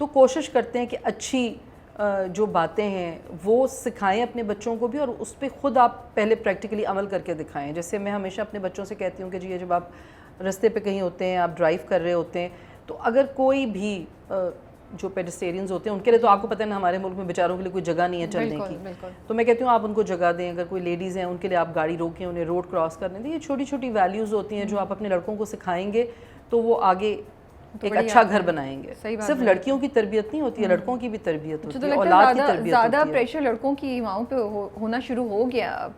تو کوشش کرتے ہیں کہ اچھی جو باتیں ہیں وہ سکھائیں اپنے بچوں کو بھی, اور اس پہ خود آپ پہلے پریکٹیکلی عمل کر کے دکھائیں. جیسے میں ہمیشہ اپنے بچوں سے کہتی ہوں کہ جی جب آپ رستے پہ کہیں ہوتے ہیں, آپ ڈرائیو کر رہے ہوتے ہیں, تو اگر کوئی بھی جو پیڈسٹیرینز ہوتے ہیں ان کے لیے تو آپ کو پتہ ہے نا ہمارے ملک میں بیچاروں کے لیے کوئی جگہ نہیں ہے چلنے کی, تو میں کہتی ہوں آپ ان کو جگہ دیں. اگر کوئی لیڈیز ہیں ان کے لیے آپ گاڑی روکیں, انہیں روڈ کراس کرنے دیں. یہ چھوٹی چھوٹی ویلیوز ہوتی ہیں جو آپ اپنے لڑکوں کو سکھائیں گے تو وہ آگے ایک اچھا گھر بنائیں گے. صرف لڑکیوں کی تربیت نہیں ہوتی ہے, لڑکوں کی بھی تربیت ہوتی ہے, اولاد کی تربیت ہوتی ہے. زیادہ پریشر لڑکوں کی ماؤں پہ ہونا شروع ہو گیا اب.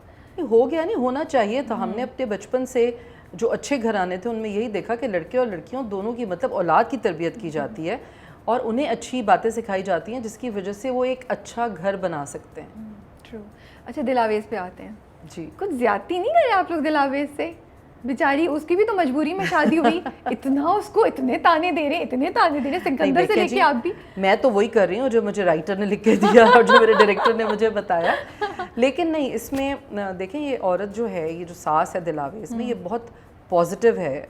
ہو گیا نہیں, ہونا چاہیے تھا. ہم نے اپنے بچپن سے جو اچھے گھرانے تھے ان میں یہی دیکھا کہ لڑکے اور لڑکیوں دونوں کی مطلب اولاد کی تربیت کی جاتی ہے اور انہیں اچھی باتیں سکھائی جاتی ہیں جس کی وجہ سے وہ ایک اچھا گھر بنا سکتے ہیں. ٹرو. اچھا دلاویز پہ آتے ہیں. جی, کچھ زیادتی نہیں کرے آپ لوگ دلاویز سے؟ بیچاری اس کی بھی تو مجبوری میں شادی ہوئی, اتنا اس کو اتنے تانے دے رہے سکندر سے لے کے آپ بھی. میں تو وہی کر رہی ہوں جو مجھے رائٹر نے لکھ کے دیا اور جو میرے ڈائریکٹر نے مجھے بتایا. لیکن نہیں, اس میں دیکھیں یہ عورت جو ہے, یہ جو ساس ہے دلاویز میں, یہ بہت پازیٹیو ہے.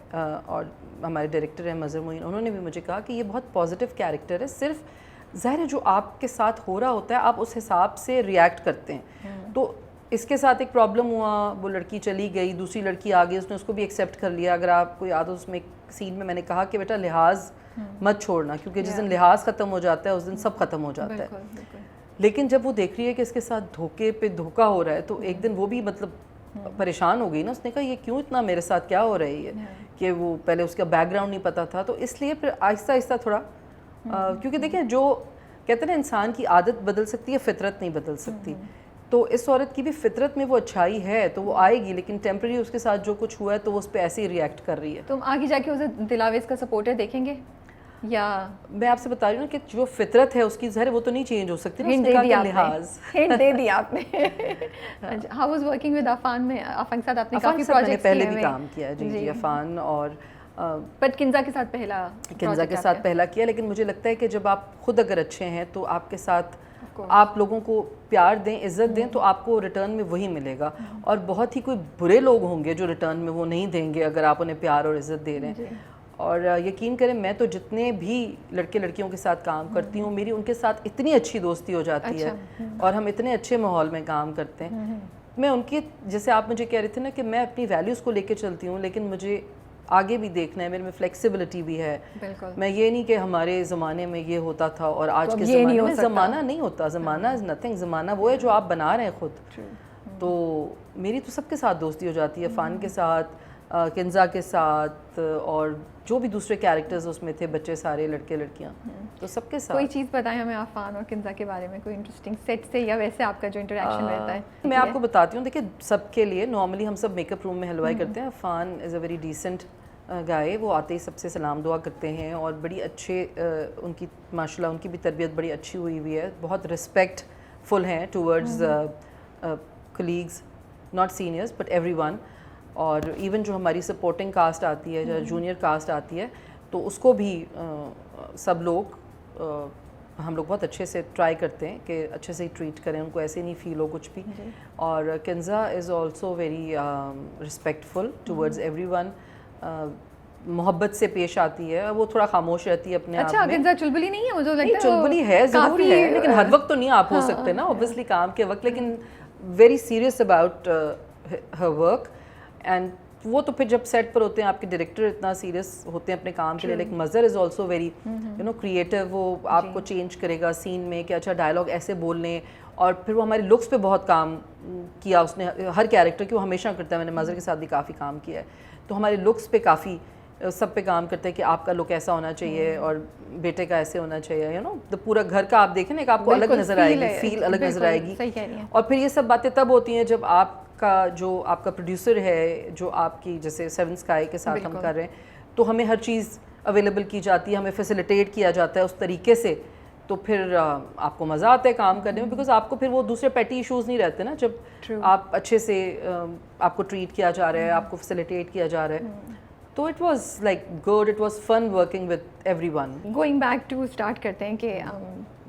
اور ہمارے ڈائریکٹر ہیں مظہر معین, انہوں نے بھی مجھے کہا کہ یہ بہت پازیٹیو کیریکٹر ہے. صرف ظاہر ہے جو آپ کے ساتھ ہو رہا ہوتا ہے آپ اس حساب سے ریئیکٹ کرتے ہیں. تو اس کے ساتھ ایک پرابلم ہوا, وہ لڑکی چلی گئی, دوسری لڑکی آ گئی, اس نے اس کو بھی ایکسیپٹ کر لیا. اگر آپ کو یاد ہو اس میں ایک سین میں نے کہا کہ بیٹا لحاظ مت چھوڑنا, کیونکہ جس دن لحاظ ختم ہو جاتا ہے اس دن سب ختم ہو جاتا ہے. لیکن جب وہ دیکھ رہی ہے کہ اس کے ساتھ دھوکے پہ دھوکا ہو رہا ہے تو ایک دن وہ بھی مطلب پریشان ہو گئی نا. اس نے کہا یہ کیوں اتنا میرے ساتھ کیا ہو رہی ہے, کہ وہ پہلے اس کا بیک گراؤنڈ نہیں پتا تھا. تو اس لیے پھر آہستہ آہستہ تھوڑا, کیونکہ دیکھیں جو کہتے ہیں انسان کی عادت بدل سکتی ہے, فطرت نہیں بدل سکتی. تو اس عورت کی بھی فطرت میں وہ اچھائی ہے تو وہ آئے گی, لیکن ٹیمپرری اس کے ساتھ جو کچھ ہوا ہے تو وہ اس پہ ایسے ہی ریئیکٹ کر رہی ہے. تم آگے جا کے اسے دلاویز کا سپورٹر دیکھیں گے یا؟ میں آپ سے بتا رہی ہوں کہ جو فطرت ہے اس کی ظاہر وہ تو نہیں چینج ہو سکتی. ہنٹ دے دی آپ نے. How was working with Affan میں؟ عفان کے ساتھ آپ نے کافی پروجیکٹس پہلے بھی کام کیا. جی عفان اور بٹ کنزا کے ساتھ پہلا کیا. لیکن مجھے لگتا ہے کہ جب آپ خود اگر اچھے ہیں تو آپ کے ساتھ آپ لوگوں کو پیار دیں, عزت دیں, تو آپ کو ریٹرن میں وہی ملے گا. اور بہت ہی کوئی برے لوگ ہوں گے جو ریٹرن میں وہ نہیں دیں گے اگر آپ انہیں پیار اور عزت دے رہے ہیں. اور یقین کریں میں تو جتنے بھی لڑکے لڑکیوں کے ساتھ کام کرتی ہوں میری ان کے ساتھ اتنی اچھی دوستی ہو جاتی ہے اور ہم اتنے اچھے ماحول میں کام کرتے ہیں. میں ان کی, جیسے آپ مجھے کہہ رہے تھے نا کہ میں اپنی ویلیوز کو لے کے چلتی ہوں, لیکن مجھے آگے بھی دیکھنا ہے, میرے میں فلیکسیبلٹی بھی ہے. میں یہ نہیں کہ ہمارے زمانے میں یہ ہوتا تھا اور آج کے زمانے میں زمانہ نہیں ہوتا. زمانہ از نتھنگ. زمانہ وہ ہے جو آپ بنا رہے ہیں خود. تو میری تو سب کے ساتھ دوستی ہو جاتی ہے, فان کے ساتھ, کنزا کے ساتھ, اور جو بھی دوسرے کیریکٹرز اس میں تھے, بچے سارے لڑکے لڑکیاں, تو سب کے ساتھ. کوئی چیز بتائیں ہمیں عفان اور کنزا کے بارے میں, کوئی انٹرسٹنگ سیٹ سے یا ویسے آپ کا جو انٹریکشن رہتا ہے. میں آپ کو بتاتی ہوں, دیکھیں سب کے لیے نارملی ہم سب میک اپ روم میں ہلوائی کرتے ہیں. عفان از اے ویری ڈیسنٹ گائے, وہ آتے ہی سب سے سلام دعا کرتے ہیں اور بڑی اچھے ان کی ماشاء اللہ ان کی بھی تربیت بڑی اچھی ہوئی ہے. بہت رسپیکٹ فل ہیں towards colleagues, not seniors but every one. اور ایون جو ہماری سپورٹنگ کاسٹ آتی ہے, جو جونیئر کاسٹ آتی ہے, تو اس کو بھی سب لوگ ہم لوگ بہت اچھے سے ٹرائی کرتے ہیں کہ اچھے سے ہی ٹریٹ کریں, ان کو ایسے نہیں فیل ہو کچھ بھی. اور Kinza is also very respectful towards everyone, محبت سے پیش آتی ہے. وہ تھوڑا خاموش رہتی ہے اپنے آپ میں. اچھا کنزا چلبلی نہیں ہے؟ مجھے لگتا ہے چلبلی ہے, ضرور ہے, لیکن ہر وقت تو نہیں آپ ہو سکتے نا اوبویسلی کام کے وقت, لیکن very serious about her work. And وہ تو پھر جب سیٹ پر ہوتے ہیں آپ کے ڈائریکٹر اتنا سیریس ہوتے ہیں اپنے کام کے لیے. لیکن مظہر از آلسو ویری کریٹو, وہ آپ کو چینج کرے گا سین میں کہ اچھا ڈائلاگ ایسے بولنے. اور پھر وہ ہمارے لکس پہ بہت کام کیا اس نے, ہر کیریکٹر کی وہ ہمیشہ کرتا ہے. میں نے مظہر کے ساتھ بھی کافی کام کیا ہے, تو ہمارے لکس پہ کافی سب پہ کام کرتے ہیں کہ آپ کا لک ایسا ہونا چاہیے اور بیٹے کا ایسے ہونا چاہیے. پورا گھر کا آپ دیکھیں نا, ایک آپ کو الگ نظر آئے گی, فیل الگ نظر آئے گی. اور پھر یہ سب باتیں تب ہوتی ہیں جب آپ کا جو آپ کا پروڈیوسر ہے, جو آپ کی جیسے سیون اسکائی کے ساتھ ہم کر رہے ہیں, تو ہمیں ہر چیز اویلیبل کی جاتی ہے, ہمیں فیسیلیٹیٹ کیا جاتا ہے اس طریقے سے. تو پھر آپ کو مزہ آتا ہے کام کرنے میں, بیکاز آپ کو پھر وہ دوسرے پیٹی ایشوز نہیں رہتے نا, جب آپ اچھے سے آپ کو ٹریٹ کیا جا رہا ہے, آپ کو فیسیلیٹیٹ کیا جا رہا ہے. تو it was like good, it was fun working with everyone. Going back to start کرتے ہیں کہ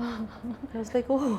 I was like, oh.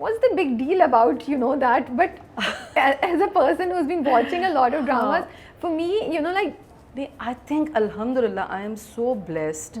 what's the big deal about that, but as a person who's been watching a lot of dramas, for me, like I think alhamdulillah I am so blessed.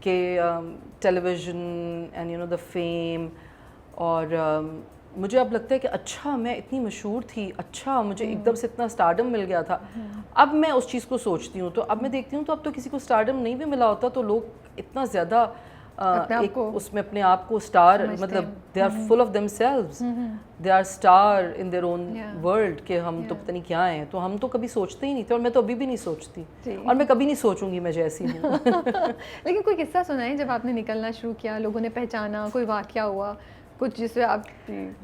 کہ television and you know the fame, اور مجھے اب لگتا ہے کہ اچھا میں اتنی مشہور تھی, اچھا مجھے ایک دم سے اتنا اسٹارڈم مل گیا تھا. اب میں اس چیز کو سوچتی ہوں, تو اب میں دیکھتی ہوں تو اب تو کسی کو اسٹارڈم نہیں بھی ملا ہوتا تو لوگ اتنا زیادہ ایک اس میں اپنے آپ کو اسٹار, مطلب they are full of themselves, they are star in their own world, کہ ہم تو پتہ نہیں کیا ہیں. تو ہم تو کبھی سوچتے ہی نہیں تھے, اور میں تو ابھی بھی نہیں سوچتی, اور میں کبھی نہیں سوچوں گی میں جیسی ہوں. لیکن کوئی قصہ سنائیں جب آپ نے نکلنا شروع کیا, لوگوں نے پہچانا, کوئی واقعہ ہوا کچھ جس سے آپ.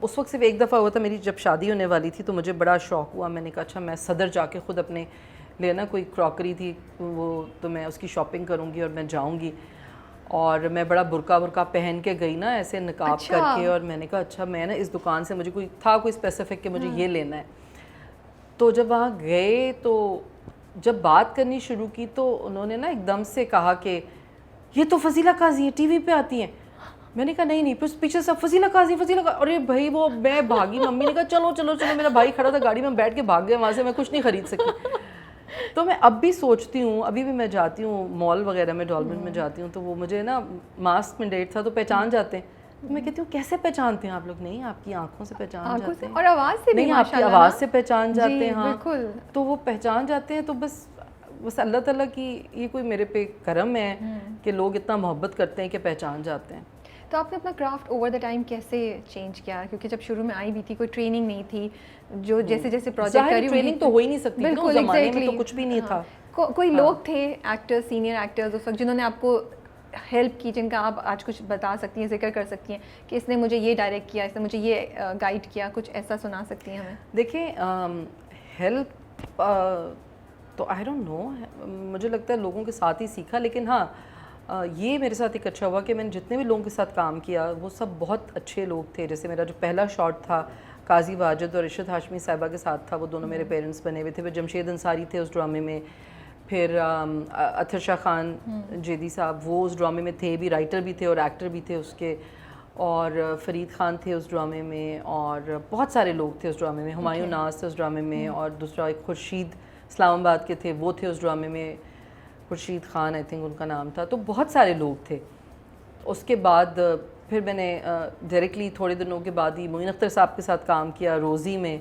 اس وقت صرف ایک دفعہ ہوا تھا, میری جب شادی ہونے والی تھی تو مجھے بڑا شوق ہوا, میں نے کہا اچھا میں صدر جا کے خود اپنے لینا, کوئی کراکری تھی وہ, تو میں اس کی شاپنگ کروں گی اور میں جاؤں گی. اور میں بڑا برقع پہن کے گئی نا, ایسے نقاب کر کے, اور میں نے کہا اچھا میں نا اس دکان سے, مجھے کوئی تھا کوئی اسپیسیفک کہ مجھے یہ لینا ہے. تو جب وہاں گئے تو جب بات کرنی شروع کی تو انہوں نے نا ایک دم سے کہا کہ یہ تو فضیلہ قاضی ہے, ٹی وی پہ آتی ہیں. میں نے کہا نہیں, پھر پیچھے سے فضیلہ قاضی, ارے بھائی وہ میں بھاگی, ممی نے کہا چلو چلو چلو, میرا بھائی کھڑا تھا گاڑی میں, بیٹھ کے بھاگ گیا وہاں سے, میں کچھ نہیں خرید سکی. تو میں اب بھی سوچتی ہوں, ابھی بھی میں جاتی ہوں مال وغیرہ میں, ڈالمن میں جاتی ہوں, تو وہ مجھے نا ماسک مینڈیٹ تھا تو پہچان جاتے ہیں. میں کہتی ہوں کیسے پہچانتے ہیں آپ لوگ؟ نہیں آپ کی آنکھوں سے پہچان جاتے ہیں, اور آواز سے بھی, نہیں آپ کی آواز سے پہچان جاتے ہیں. ہاں بالکل, تو وہ پہچان جاتے ہیں. تو بس اللہ تعالیٰ کی یہ کوئی میرے پہ کرم ہے کہ لوگ اتنا محبت کرتے ہیں کہ پہچان جاتے ہیں. تو آپ نے اپنا کرافٹ اوور دا ٹائم کیسے چینج کیا؟ کیونکہ جب شروع میں آئی بھی تھی کوئی ٹریننگ نہیں تھی, جو جیسے جیسے پروجیکٹ کری ٹریننگ تو ہو ہی نہیں سکتی, بالکل زمانے میں تو کچھ بھی نہیں تھا. کوئی لوگ تھے ایکٹر, سینئر ایکٹرز اس وقت, جنہوں نے آپ کو ہیلپ کی, جن کا آپ آج کچھ بتا سکتی ہیں, ذکر کر سکتی ہیں کہ اس نے مجھے یہ ڈائریکٹ کیا, اس نے مجھے یہ گائیڈ کیا, کچھ ایسا سنا سکتی ہیں ہمیں؟ دیکھیں ہیلپ تو آئی ڈونٹ نو, مجھے لگتا ہے لوگوں کے ساتھ ہی سیکھا. لیکن ہاں یہ میرے ساتھ ایک اچھا ہوا کہ میں نے جتنے بھی لوگوں کے ساتھ کام کیا وہ سب بہت اچھے لوگ تھے. جیسے میرا جو پہلا شاٹ تھا قاضی واجد اور ارشد ہاشمی صاحبہ کے ساتھ تھا, وہ دونوں میرے پیرنٹس بنے ہوئے تھے. پھر جمشید انصاری تھے اس ڈرامے میں, پھر اطہر شاہ خان جیدی صاحب وہ اس ڈرامے میں تھے بھی, رائٹر بھی تھے اور ایکٹر بھی تھے اس کے, اور فرید خان تھے اس ڈرامے میں, اور بہت سارے لوگ تھے اس ڈرامے میں. ہمایوں ناز تھے اس ڈرامے میں, اور دوسرا ایک خورشید اسلام آباد کے تھے وہ تھے اس ڈرامے میں, Khurshid Khan I think in کا نام تھا. تو بہت سارے لوگ تھے. اس کے بعد پھر میں نے ڈائریکٹلی تھوڑے دنوں کے بعد ہی معین اختر صاحب کے ساتھ کام کیا روزی میں.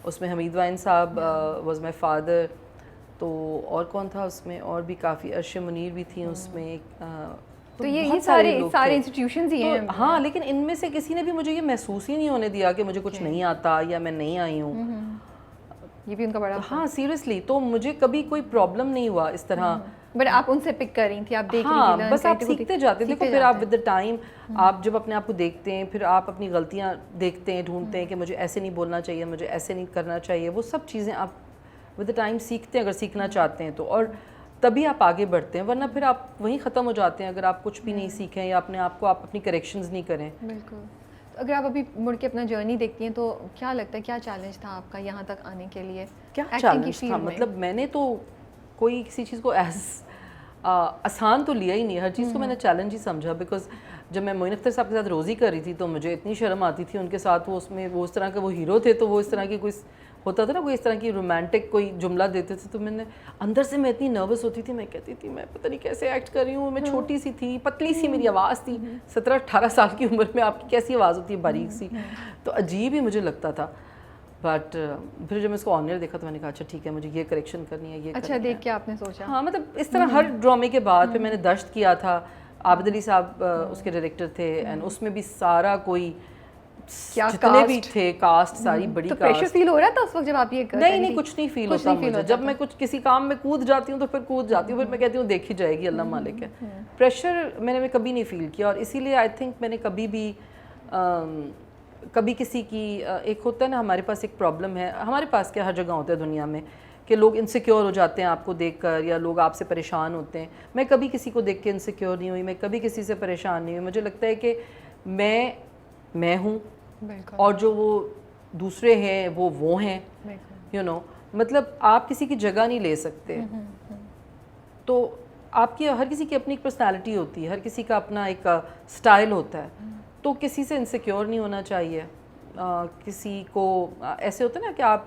اس میں حمید وائن صاحب واز مائی فادر. تو اور کون تھا اس میں, اور بھی کافی, ارشد منیر بھی تھیں اس میں. تو یہ سارے انسٹیٹیوشنز ہی ہیں. ہاں, لیکن ان میں سے کسی نے بھی مجھے یہ محسوس ہی نہیں ہونے دیا کہ مجھے کچھ نہیں آتا یا میں نہیں آئی ہوں. یہ بھی ان کا بڑا, ہاں سیریسلی, تو مجھے کبھی کوئی پرابلم نہیں ہوا اس طرح. بٹ آپ ان سے پک کر رہی تھی, آپ دیکھ رہی تھی, بس آپ سیکھتے جاتے. دیکھو پھر آپ ود دا ٹائم آپ جب اپنے آپ کو دیکھتے ہیں, پھر آپ اپنی غلطیاں دیکھتے ہیں, ڈھونڈتے ہیں کہ مجھے ایسے نہیں بولنا چاہیے, مجھے ایسے نہیں کرنا چاہیے. وہ سب چیزیں آپ ود دا ٹائم سیکھتے ہیں, اگر سیکھنا چاہتے ہیں تو, اور تبھی آپ آگے بڑھتے ہیں. ورنہ پھر آپ وہیں ختم ہو جاتے ہیں اگر آپ کچھ بھی نہیں سیکھیں یا اپنے آپ کو آپ اپنی کریکشنز نہیں کریں. بالکل. اگر آپ ابھی مڑ کے اپنا جرنی دیکھتی ہیں تو کیا لگتا ہے, کیا چیلنج تھا آپ کا یہاں تک آنے کے لیے؟ کیا چیلنج تھا؟ مطلب میں نے تو کوئی کسی چیز کو ایز آسان تو لیا ہی نہیں, ہر چیز کو میں نے چیلنج ہی سمجھا. بیکاز جب میں معین اختر صاحب کے ساتھ روزی کر رہی تھی تو مجھے اتنی شرم آتی تھی ان کے ساتھ. وہ اس میں وہ اس طرح کے وہ ہیرو تھے, تو وہ اس طرح کی کوئی ہوتا تھا نا, کوئی اس طرح کی رومانٹک کوئی جملہ دیتے تھے, تو میں نے اندر سے میں اتنی نروس ہوتی تھی. میں کہتی تھی میں پتہ نہیں کیسے ایکٹ کر رہی ہوں, میں چھوٹی سی تھی, پتلی سی میری آواز تھی, 17-18 سال کی عمر میں آپ کی کیسی آواز ہوتی ہے, باریک سی, تو عجیب ہی مجھے لگتا تھا. بٹ پھر جب میں اس کو آنر دیکھا تو میں نے کہا اچھا ٹھیک ہے, مجھے یہ کریکشن کرنی ہے, یہ اچھا دیکھ کے آپ نے سوچا. ہاں مطلب اس طرح ہر ڈرامے کے بعد پھر میں نے دشت کیا تھا, عابد علی صاحب اس کے ڈائریکٹر تھے, اینڈ اس میں بھی سارا کوئی جتنے بھی تھے کاسٹ, ساری بڑی کاسٹ. پریشر فیل ہو رہا تھا اس وقت جب آپ یہ کر رہی تھیں؟ نہیں کچھ نہیں فیل ہوتا مجھے. جب میں کچھ کسی کام میں کود جاتی ہوں تو پھر کود جاتی ہوں, پھر میں کہتی ہوں دیکھی جائے گی, اللہ مالک ہے. پریشر میں نے کبھی نہیں فیل کیا, اور اسی لیے آئی تھنک میں نے کبھی کسی کی ایک ہوتا ہے نا, ہمارے پاس ایک پرابلم ہے, ہمارے پاس کیا ہر جگہ ہوتا ہے دنیا میں, کہ لوگ انسیکیور ہو جاتے ہیں آپ کو دیکھ کر, یا لوگ آپ سے پریشان ہوتے ہیں. میں کبھی کسی کو دیکھ کے انسیکیور نہیں ہوئی, میں کبھی کسی سے پریشان نہیں ہوئی. مجھے لگتا ہے کہ میں ہوں, اور جو وہ دوسرے ہیں وہ ہیں, یو نو. مطلب آپ کسی کی جگہ نہیں لے سکتے. تو آپ کی ہر کسی کی اپنی ایک پرسنالٹی ہوتی ہے, ہر کسی کا اپنا ایک سٹائل ہوتا ہے. تو کسی سے انسیکیور نہیں ہونا چاہیے. کسی کو ایسے ہوتا ہے نا کہ آپ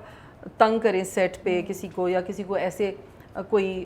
تنگ کریں سیٹ پہ کسی کو, یا کسی کو ایسے کوئی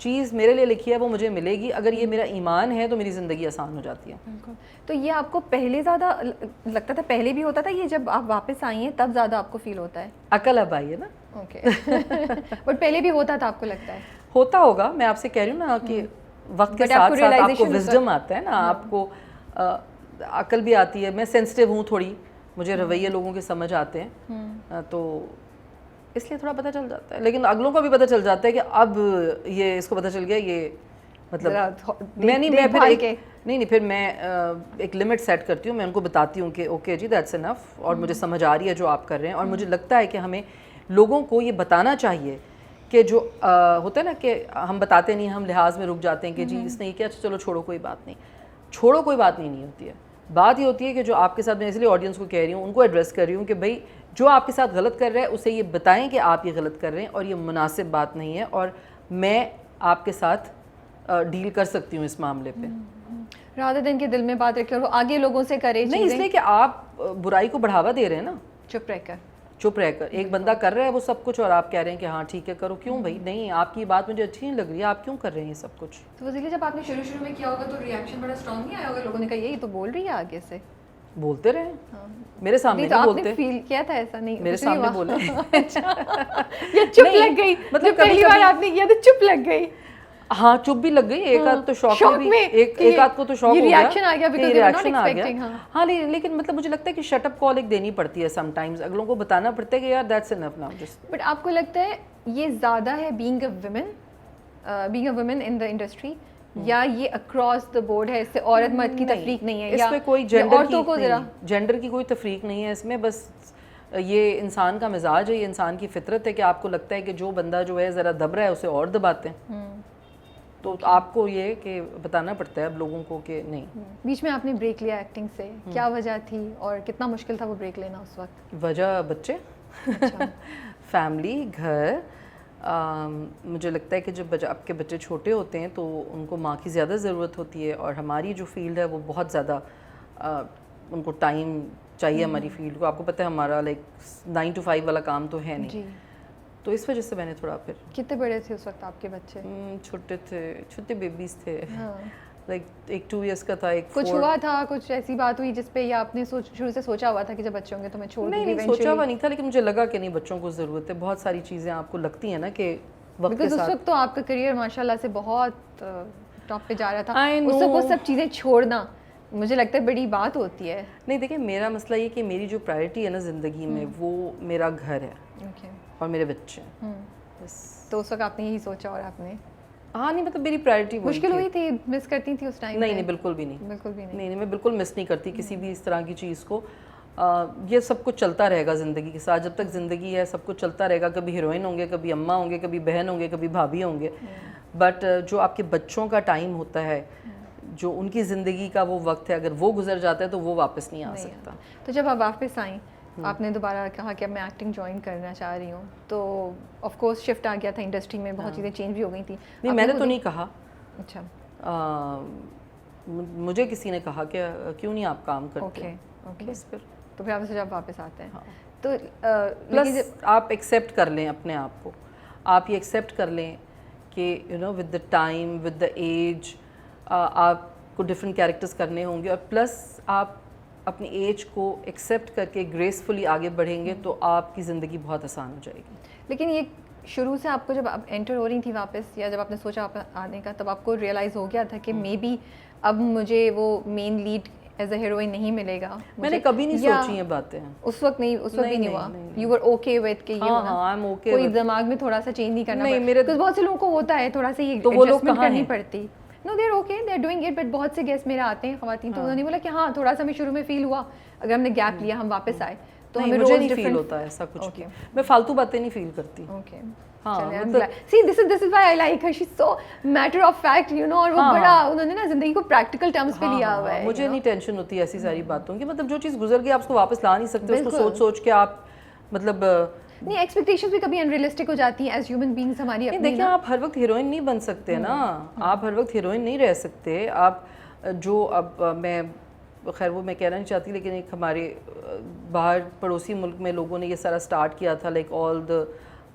چیز میرے لیے لکھی ہے وہ مجھے ملے گی. اگر یہ میرا ایمان ہے تو میری زندگی آسان ہو جاتی ہے. تو یہ آپ کو پہلے زیادہ لگتا تھا, پہلے بھی ہوتا تھا, یہ جب آپ واپس آئی ہیں تب زیادہ آپ کو فیل ہوتا ہے؟ عقل اب آئی ہے نا. اوکے. بٹ پہلے بھی ہوتا تھا آپ کو لگتا ہے؟ ہوتا ہوگا, میں آپ سے کہہ رہی ہوں نا کہ وقت کے ساتھ ساتھ آپ کو وزڈم آتا ہے نا, آپ کو عقل بھی آتی ہے. میں سینسٹیو ہوں تھوڑی, مجھے رویے لوگوں کے سمجھ آتے ہیں, تو اس لیے تھوڑا پتہ چل جاتا ہے. لیکن اگلوں کو بھی پتہ چل جاتا ہے کہ اب یہ اس کو پتہ چل گیا, یہ مطلب پھر میں ایک لمٹ سیٹ کرتی ہوں, میں ان کو بتاتی ہوں کہ اوکے جی دیٹس انف, اور مجھے سمجھ آ رہی ہے جو آپ کر رہے ہیں. اور مجھے لگتا ہے کہ ہمیں لوگوں کو یہ بتانا چاہیے کہ جو ہوتا ہے نا کہ ہم بتاتے نہیں, ہم لحاظ میں رک جاتے ہیں کہ جی اس نے یہ کیا, چلو چھوڑو کوئی بات نہیں. چھوڑو کوئی بات نہیں ہوتی ہے. بات یہ ہوتی ہے کہ جو آپ کے ساتھ, میں اس لیے آڈینس کو کہہ رہی ہوں, ان کو ایڈریس کر رہی ہوں کہ بھائی جو آپ کے ساتھ غلط کر رہے ہیں اسے یہ بتائیں کہ آپ یہ غلط کر رہے ہیں اور یہ مناسب بات نہیں ہے, اور میں آپ کے ساتھ ڈیل کر سکتی ہوں اس معاملے پہ. رادر دین کے دل میں بات رکھے اور وہ آگے لوگوں سے کرے نہیں, اس لیے کہ آپ برائی کو بڑھاوا دے رہے ہیں نا, چپ رہ کر. ایک بندہ کر رہا ہے وہ سب کچھ اور آپ کہہ رہے ہیں کہ ہاں ٹھیک ہے کرو. کیوں بھائی, نہیں آپ کی بات مجھے اچھی نہیں لگ رہی ہے, آپ کیوں کر رہے ہیں یہ سب کچھ. تو وزیلا جب آپ نے شروع میں کیا ہوگا تو ریئیکشن بڑا اسٹرانگ نہیں آیا ہوگا, لوگوں نے کہا یہی تو بول رہی ہے آگے سے. بولتے رہے میرے سامنے, نہیں بولتے, فیل کیا تھا ایسا؟ نہیں میرے سامنے بولے. یہ چپ لگ گئی, مطلب پہلی بار آپ نے کیا تو چپ لگ گئی. ہاں چپ بھی لگ گئی, ایک آدھ تو شوق میں, ایک آدھ کو تو شوق ہو گیا, ریئیکشن آ گیا because they were not expecting. ہاں لیکن مطلب مجھے لگتا ہے کہ شٹ اپ کال ایک دینی پڑتی ہے سم ٹائمز, اگلوں کو بتانا پڑتا ہے کہ یار that's enough now just. But آپ کو لگتا ہے یہ زیادہ ہے being a woman in the industry, یا یہ اکراس دا بورڈ ہے, اس سے عورت مرد کی تفریق نہیں ہے, اس میں کوئی جینڈر کی کوئی تفریق نہیں ہے اس میں. بس یہ انسان کا مزاج ہے, یہ انسان کی فطرت ہے کہ آپ کو لگتا ہے کہ جو بندہ جو ہے ذرا دب رہا ہے اسے اور دباتے ہیں. تو آپ کو یہ کہ بتانا پڑتا ہے اب لوگوں کو کہ نہیں. بیچ میں آپ نے بریک لیا ایکٹنگ سے, کیا وجہ تھی اور کتنا مشکل تھا وہ بریک لینا اس وقت؟ وجہ بچے, فیملی, گھر. مجھے لگتا ہے کہ جب آپ کے بچے چھوٹے ہوتے ہیں تو ان کو ماں کی زیادہ ضرورت ہوتی ہے, اور ہماری جو فیلڈ ہے وہ بہت زیادہ ان کو ٹائم چاہیے ہماری فیلڈ کو. آپ کو پتہ ہے ہمارا لائک 9 to 5 والا کام تو ہے نہیں, تو اس وجہ سے میں نے تھوڑا. پھر کتنے بڑے تھے اس وقت آپ کے بچے؟ چھوٹے تھے, چھوٹے بیبیز تھے, لائک ایک 2 years کا تھا, ایک کچھ ہوا تھا, کچھ ایسی بات ہوئی جس پہ یا آپ نے شروع سے سوچا ہوا تھا کہ جب بچے ہوں گے تو میں چھوڑ دوں گی؟ نہیں سوچا ہوا نہیں تھا, لیکن مجھے لگا کہ نہیں بچوں کو ضرورت ہے. بہت ساری چیزیں آپ کو لگتی ہیں نا کہ وقت کے ساتھ, اس وقت تو آپ کا کریئر ماشاءاللہ سے بہت ٹاپ پہ جا رہا تھا, اس وقت وہ سب چیزیں چھوڑنا مجھے لگتا ہے بڑی بات ہوتی ہے. نہیں دیکھیں, میرا مسئلہ یہ کہ میری جو پرائرٹی ہے نا زندگی میں وہ میرا گھر ہے اور میرے بچے ہیں. تو اس وقت آپ نے یہی سوچا اور آپ نے؟ ہاں نہیں, مطلب میری پرائرٹی مشکل ہوئی تھی, مس کرتی تھی اس ٹائم؟ نہیں بالکل بھی نہیں, میں بالکل مس نہیں کرتی کسی بھی اس طرح کی چیز کو. یہ سب کچھ چلتا رہے گا زندگی کے ساتھ, جب تک زندگی ہے سب کچھ چلتا رہے گا. کبھی ہیروئن ہوں گے, کبھی اماں ہوں گے, کبھی بہن ہوں گے, کبھی بھابھی ہوں گے. بٹ جو آپ کے بچوں کا ٹائم ہوتا ہے, جو ان کی زندگی کا وہ وقت ہے, اگر وہ گزر جاتا ہے تو وہ واپس نہیں آ سکتا. تو جب آپ واپس آئیں, آپ نے دوبارہ کہا کہ اب میں ایکٹنگ جوائن کرنا چاہ رہی ہوں, تو آف کورس شفٹ آ گیا تھا انڈسٹری میں, بہت چیزیں چینج بھی ہو گئی تھیں. نہیں میں نے تو نہیں کہا. اچھا, مجھے کسی نے کہا کہ کیوں نہیں آپ کام کرتے. اوکے, تو پھر آپ سے جب واپس آتے ہیں تو پلس آپ ایکسیپٹ کر لیں اپنے آپ کو, آپ یہ ایکسیپٹ کر لیں کہ you know with the time, with the age آپ کو ڈفرینٹ کیریکٹرز کرنے ہوں گے, اور پلس آپ اپنی ایج کو ایکسیپٹ کر کے گریسفلی آگے بڑھیں گے تو آپ کی زندگی بہت آسان ہو جائے گی. لیکن یہ شروع سے آپ کو جب آپ انٹر ہو رہی تھی واپس, یا جب آپ نے سوچا آپ آنے کا, تب آپ کو ریئلائز ہو گیا تھا کہ مے بی اب مجھے وہ مین لیڈ ایز اے ہیروئن نہیں ملے گا؟ میں نے کبھی نہیں سوچی یہ باتیں. اس وقت نہیں, اس وقت بھی نہیں ہوا. یو ور اوکے وتھ کہ یہ ہونا, کوئی دماغ میں تھوڑا سا چینج نہیں کرنا پڑتا, بہت سے لوگوں کو ہوتا ہے تھوڑا سا یہ ایڈجسٹمنٹ کرنی پڑتی. No, they're okay, they're doing it, but بہت سے گیسٹ میرے آتے ہیں خواتین, تو انہوں نے بولا کہ ہاں تھوڑا سا ہمیں شروع میں فیل ہوا, اگر ہم نے گیپ لیا ہم واپس آئے تو ہمیں روز نہیں فیل ہوتا ہے ایسا کچھ. میں فالتو باتیں نہیں فیل کرتی. Okay, see this is why I like her, she's so matter of fact, you know, اور وہ بڑا انہوں نے نا زندگی کو پریکٹیکل ٹرمز پہ لیا ہوا ہے. مجھے نہیں ٹینشن ہوتی ایسی ساری باتوں کی, مطلب جو چیز گزر گئی آپ اس کو واپس لا نہیں سکتے, اس کو سوچ کے آپ مطلب نہیں, ایکسپیکٹیشنز بھی کبھی انریلسٹک ہو جاتی ہیں ایز ہیومن بینگز ہماری اپنی. دیکھیں آپ ہر وقت ہیروئن نہیں بن سکتے نا, آپ ہر وقت ہیروئن نہیں رہ سکتے. آپ جو اب میں خیر وہ میں کہنا نہیں چاہتی, لیکن ایک ہمارے باہر پڑوسی ملک میں لوگوں نے یہ سارا سٹارٹ کیا تھا, لائک آل دا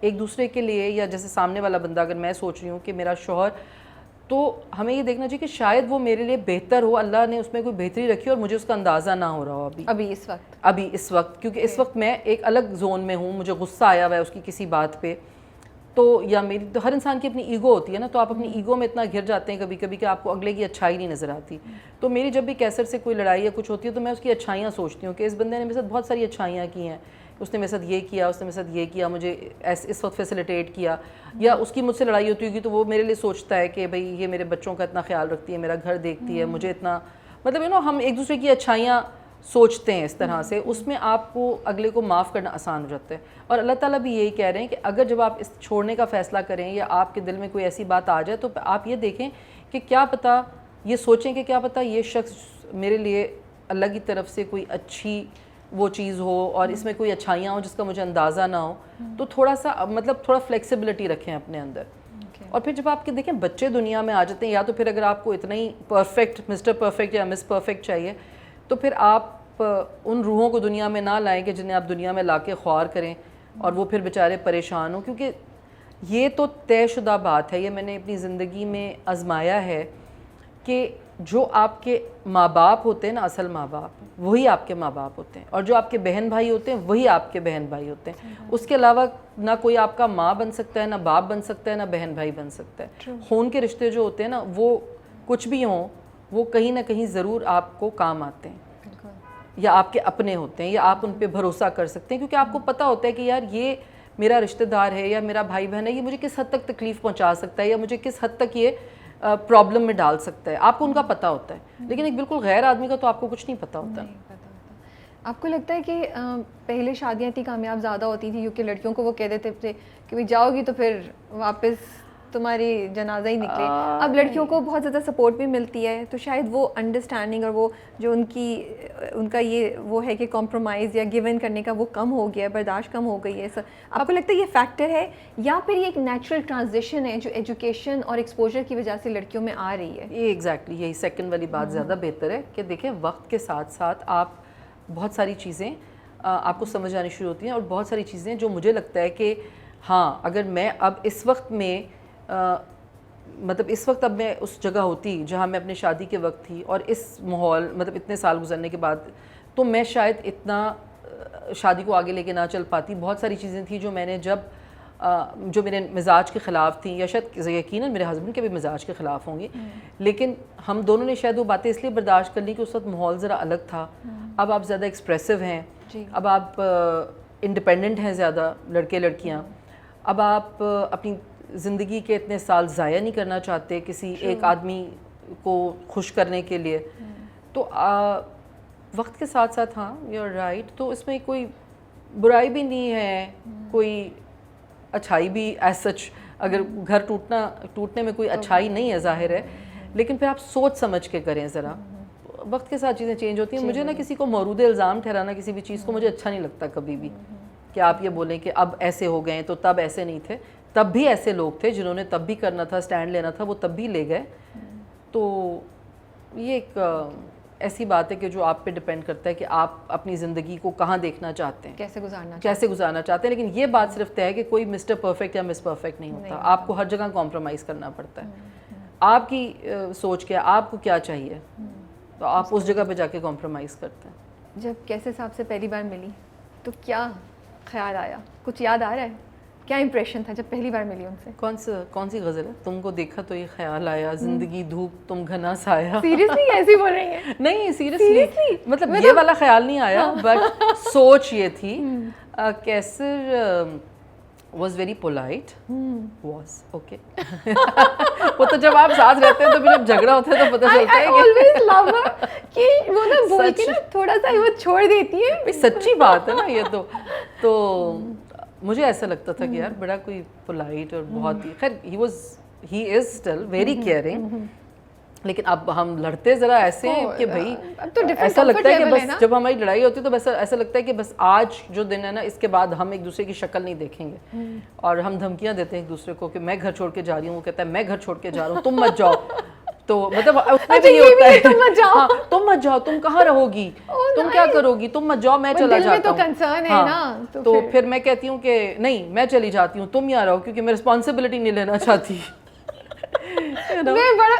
ایک دوسرے کے لیے, یا جیسے سامنے والا بندہ, اگر میں سوچ رہی ہوں کہ میرا شوہر, تو ہمیں یہ دیکھنا چاہیے کہ شاید وہ میرے لیے بہتر ہو, اللہ نے اس میں کوئی بہتری رکھی اور مجھے اس کا اندازہ نہ ہو رہا ہو ابھی اس وقت, کیونکہ اس وقت میں ایک الگ زون میں ہوں, مجھے غصہ آیا ہوا ہے اس کی کسی بات پہ, تو یا میری, تو ہر انسان کی اپنی ایگو ہوتی ہے نا, تو آپ اپنی ایگو میں اتنا گھر جاتے ہیں کبھی کبھی کہ آپ کو اگلے کی اچھائی نہیں نظر آتی. تو میری جب بھی کیسر سے کوئی لڑائی یا کچھ ہوتی ہے تو میں اس کی اچھائیاں سوچتی ہوں کہ اس بندے نے میرے ساتھ بہت ساری اچھائیاں کی ہیں, اس نے میرے ساتھ یہ کیا, اس نے میرے ساتھ یہ کیا, مجھے اس وقت فیسیلیٹیٹ کیا, یا اس کی مجھ سے لڑائی ہوتی ہوگی تو وہ میرے لیے سوچتا ہے کہ بھئی یہ میرے بچوں کا اتنا خیال رکھتی ہے, میرا گھر دیکھتی ہے, مجھے اتنا, مطلب ہم ایک دوسرے کی اچھائیاں سوچتے ہیں اس طرح سے, اس میں آپ کو اگلے کو معاف کرنا آسان ہو جاتا ہے. اور اللہ تعالیٰ بھی یہی کہہ رہے ہیں کہ اگر جب آپ اس چھوڑنے کا فیصلہ کریں یا آپ کے دل میں کوئی ایسی بات آ جائے تو آپ یہ دیکھیں کہ کیا پتہ, یہ سوچیں کہ کیا پتہ یہ شخص میرے لیے اللہ کی طرف سے کوئی اچھی وہ چیز ہو اور اس میں کوئی اچھائیاں ہوں جس کا مجھے اندازہ نہ ہو. تو تھوڑا سا مطلب تھوڑا فلیکسیبلٹی رکھیں اپنے اندر. اور پھر جب آپ کے دیکھیں بچے دنیا میں آ جاتے ہیں, یا تو پھر اگر آپ کو اتنا ہی پرفیکٹ مسٹر پرفیکٹ یا مس پرفیکٹ چاہیے تو پھر آپ ان روحوں کو دنیا میں نہ لائیں کہ جنہیں آپ دنیا میں لا کے خوار کریں اور وہ پھر بیچارے پریشان ہوں. کیونکہ یہ تو طے شدہ بات ہے, یہ میں نے اپنی زندگی میں آزمایا ہے کہ جو آپ کے ماں باپ ہوتے ہیں نا, اصل ماں باپ وہی آپ کے ماں باپ ہوتے ہیں, اور جو آپ کے بہن بھائی ہوتے ہیں وہی آپ کے بہن بھائی ہوتے ہیں. اس کے علاوہ نہ کوئی آپ کا ماں بن سکتا ہے, نہ باپ بن سکتا ہے, نہ بہن بھائی بن سکتا ہے. خون کے رشتے جو ہوتے ہیں نا, وہ کچھ بھی ہوں وہ کہیں نہ کہیں ضرور آپ کو کام آتے ہیں, یا آپ کے اپنے ہوتے ہیں, یا آپ ان پہ بھروسہ کر سکتے ہیں, کیونکہ آپ کو پتہ ہوتا ہے کہ یار یہ میرا رشتہ دار ہے یا میرا بھائی بہن ہے, یہ مجھے کس حد تک تکلیف پہنچا سکتا ہے یا مجھے کس حد تک یہ پرابلم میں ڈال سکتا ہے. آپ کو ان کا پتہ ہوتا ہے, لیکن ایک بالکل غیر آدمی کا تو آپ کو کچھ نہیں پتہ ہوتا. آپ کو لگتا ہے کہ پہلے شادیاں اتنی کامیاب زیادہ ہوتی تھیں کیونکہ لڑکیوں کو وہ کہہ دیتے تھے کہ جاؤ گی تو پھر واپس تمہاری جنازہ ہی نکلے. اب لڑکیوں کو بہت زیادہ سپورٹ بھی ملتی ہے, تو شاید وہ انڈرسٹینڈنگ اور وہ جو ان کا یہ وہ ہے کہ کمپرومائز یا گیو ان کرنے کا وہ کم ہو گیا ہے, برداشت کم ہو گئی ہے. آپ کو لگتا ہے یہ فیکٹر ہے یا پھر یہ ایک نیچرل ٹرانزیشن ہے جو ایجوکیشن اور ایکسپوجر کی وجہ سے لڑکیوں میں آ رہی ہے؟ یہ ایگزیکٹلی یہی سیکنڈ والی بات زیادہ بہتر ہے کہ دیکھیں وقت کے ساتھ ساتھ آپ بہت ساری چیزیں آپ کو سمجھ آنی شروع ہوتی ہیں, اور بہت ساری چیزیں جو مجھے لگتا ہے کہ ہاں اگر میں اب اس وقت میں مطلب اس وقت اب میں اس جگہ ہوتی جہاں میں اپنے شادی کے وقت تھی اور اس ماحول مطلب اتنے سال گزرنے کے بعد, تو میں شاید اتنا شادی کو آگے لے کے نہ چل پاتی. بہت ساری چیزیں تھیں جو میں نے جو میرے مزاج کے خلاف تھیں, یا شاید یقیناً میرے ہسبینڈ کے بھی مزاج کے خلاف ہوں گی, لیکن ہم دونوں نے شاید وہ باتیں اس لیے برداشت کر لی کہ اس وقت ماحول ذرا الگ تھا. اب آپ زیادہ ایکسپریسو ہیں, اب آپ انڈیپینڈنٹ ہیں زیادہ لڑکے لڑکیاں, اب آپ اپنی زندگی کے اتنے سال ضائع نہیں کرنا چاہتے کسی ایک آدمی کو خوش کرنے کے لیے. تو وقت کے ساتھ ساتھ ہاں یو آر رائٹ, تو اس میں کوئی برائی بھی نہیں ہے, کوئی اچھائی بھی ایز سچ, اگر گھر ٹوٹنے میں کوئی اچھائی نہیں ہے ظاہر ہے, لیکن پھر آپ سوچ سمجھ کے کریں ذرا. وقت کے ساتھ چیزیں چینج ہوتی ہیں. مجھے نا کسی کو مورود الزام ٹھہرانا کسی بھی چیز کو مجھے اچھا نہیں لگتا کبھی بھی, کہ آپ یہ بولیں کہ اب ایسے ہو گئے تو تب ایسے نہیں تھے. تب بھی ایسے لوگ تھے جنہوں نے تب بھی کرنا تھا, سٹینڈ لینا تھا, وہ تب بھی لے گئے. تو یہ ایک ایسی بات ہے کہ جو آپ پہ ڈپینڈ کرتا ہے کہ آپ اپنی زندگی کو کہاں دیکھنا چاہتے ہیں, کیسے گزارنا چاہتے ہیں. لیکن یہ بات صرف طے ہے کہ کوئی مسٹر پرفیکٹ یا مس پرفیکٹ نہیں ہوتا, آپ کو ہر جگہ کمپرومائز کرنا پڑتا ہے. آپ کی سوچ کیا, آپ کو کیا چاہیے, تو آپ اس جگہ پہ جا کے کمپرومائز کرتے ہیں. جب کیسے صاحب سے پہلی بار ملی تو کیا خیال آیا, کچھ یاد آ رہا ہے, کیا امپریشن تھا جب پہلی بار ملی ان سے؟ کون سی غزل ہے, تم کو دیکھا تو یہ خیال آیا, زندگی دھوپ تم گھنا سایہ. سیریسلی ایسی بول رہی ہیں؟ نہیں سیریسلی, مطلب یہ والا خیال نہیں آیا, بٹ سوچ یہ تھی. کیسر was very polite, was okay. وہ تو جب آپ ساتھ رہتے ہیں تو پھر جب جھگڑا ہوتا ہے تو پتہ چلتا ہے کہ وہ نا بول کے نا تھوڑا سا وہ چھوڑ دیتی ہے. سچی بات ہے نا یہ تو مجھے ایسا لگتا تھا کہ یار بڑا کوئی پولائٹ اور بہت ہی, خیر ہی از اسٹل ویری کیئرنگ, لیکن اب ہم لڑتے ذرا ایسے ہیں کہ بھائی ایسا لگتا ہے کہ بس جب ہماری لڑائی ہوتی ہے تو بس ایسا لگتا ہے کہ بس آج جو دن ہے نا اس کے بعد ہم ایک دوسرے کی شکل نہیں دیکھیں گے, اور ہم دھمکیاں دیتے ہیں ایک دوسرے کو کہ میں گھر چھوڑ کے جا رہی ہوں, وہ کہتا ہے میں گھر چھوڑ کے جا رہا ہوں, تم مت جاؤ. تو مطلب اس میں یہ ہوتا ہے تم مت جاؤ، تم مت جاؤ، تم کہاں رہو گی، تم کیا کرو گی، تم مت جاؤ، میں چلا جاتا ہوں. کنسرن ہے نا. تو پھر میں کہتی ہوں کہ نہیں میں چلی جاتی ہوں، تم یہاں رہو، کیونکہ میں رسپانسبلٹی نہیں لینا چاہتی. میں بڑا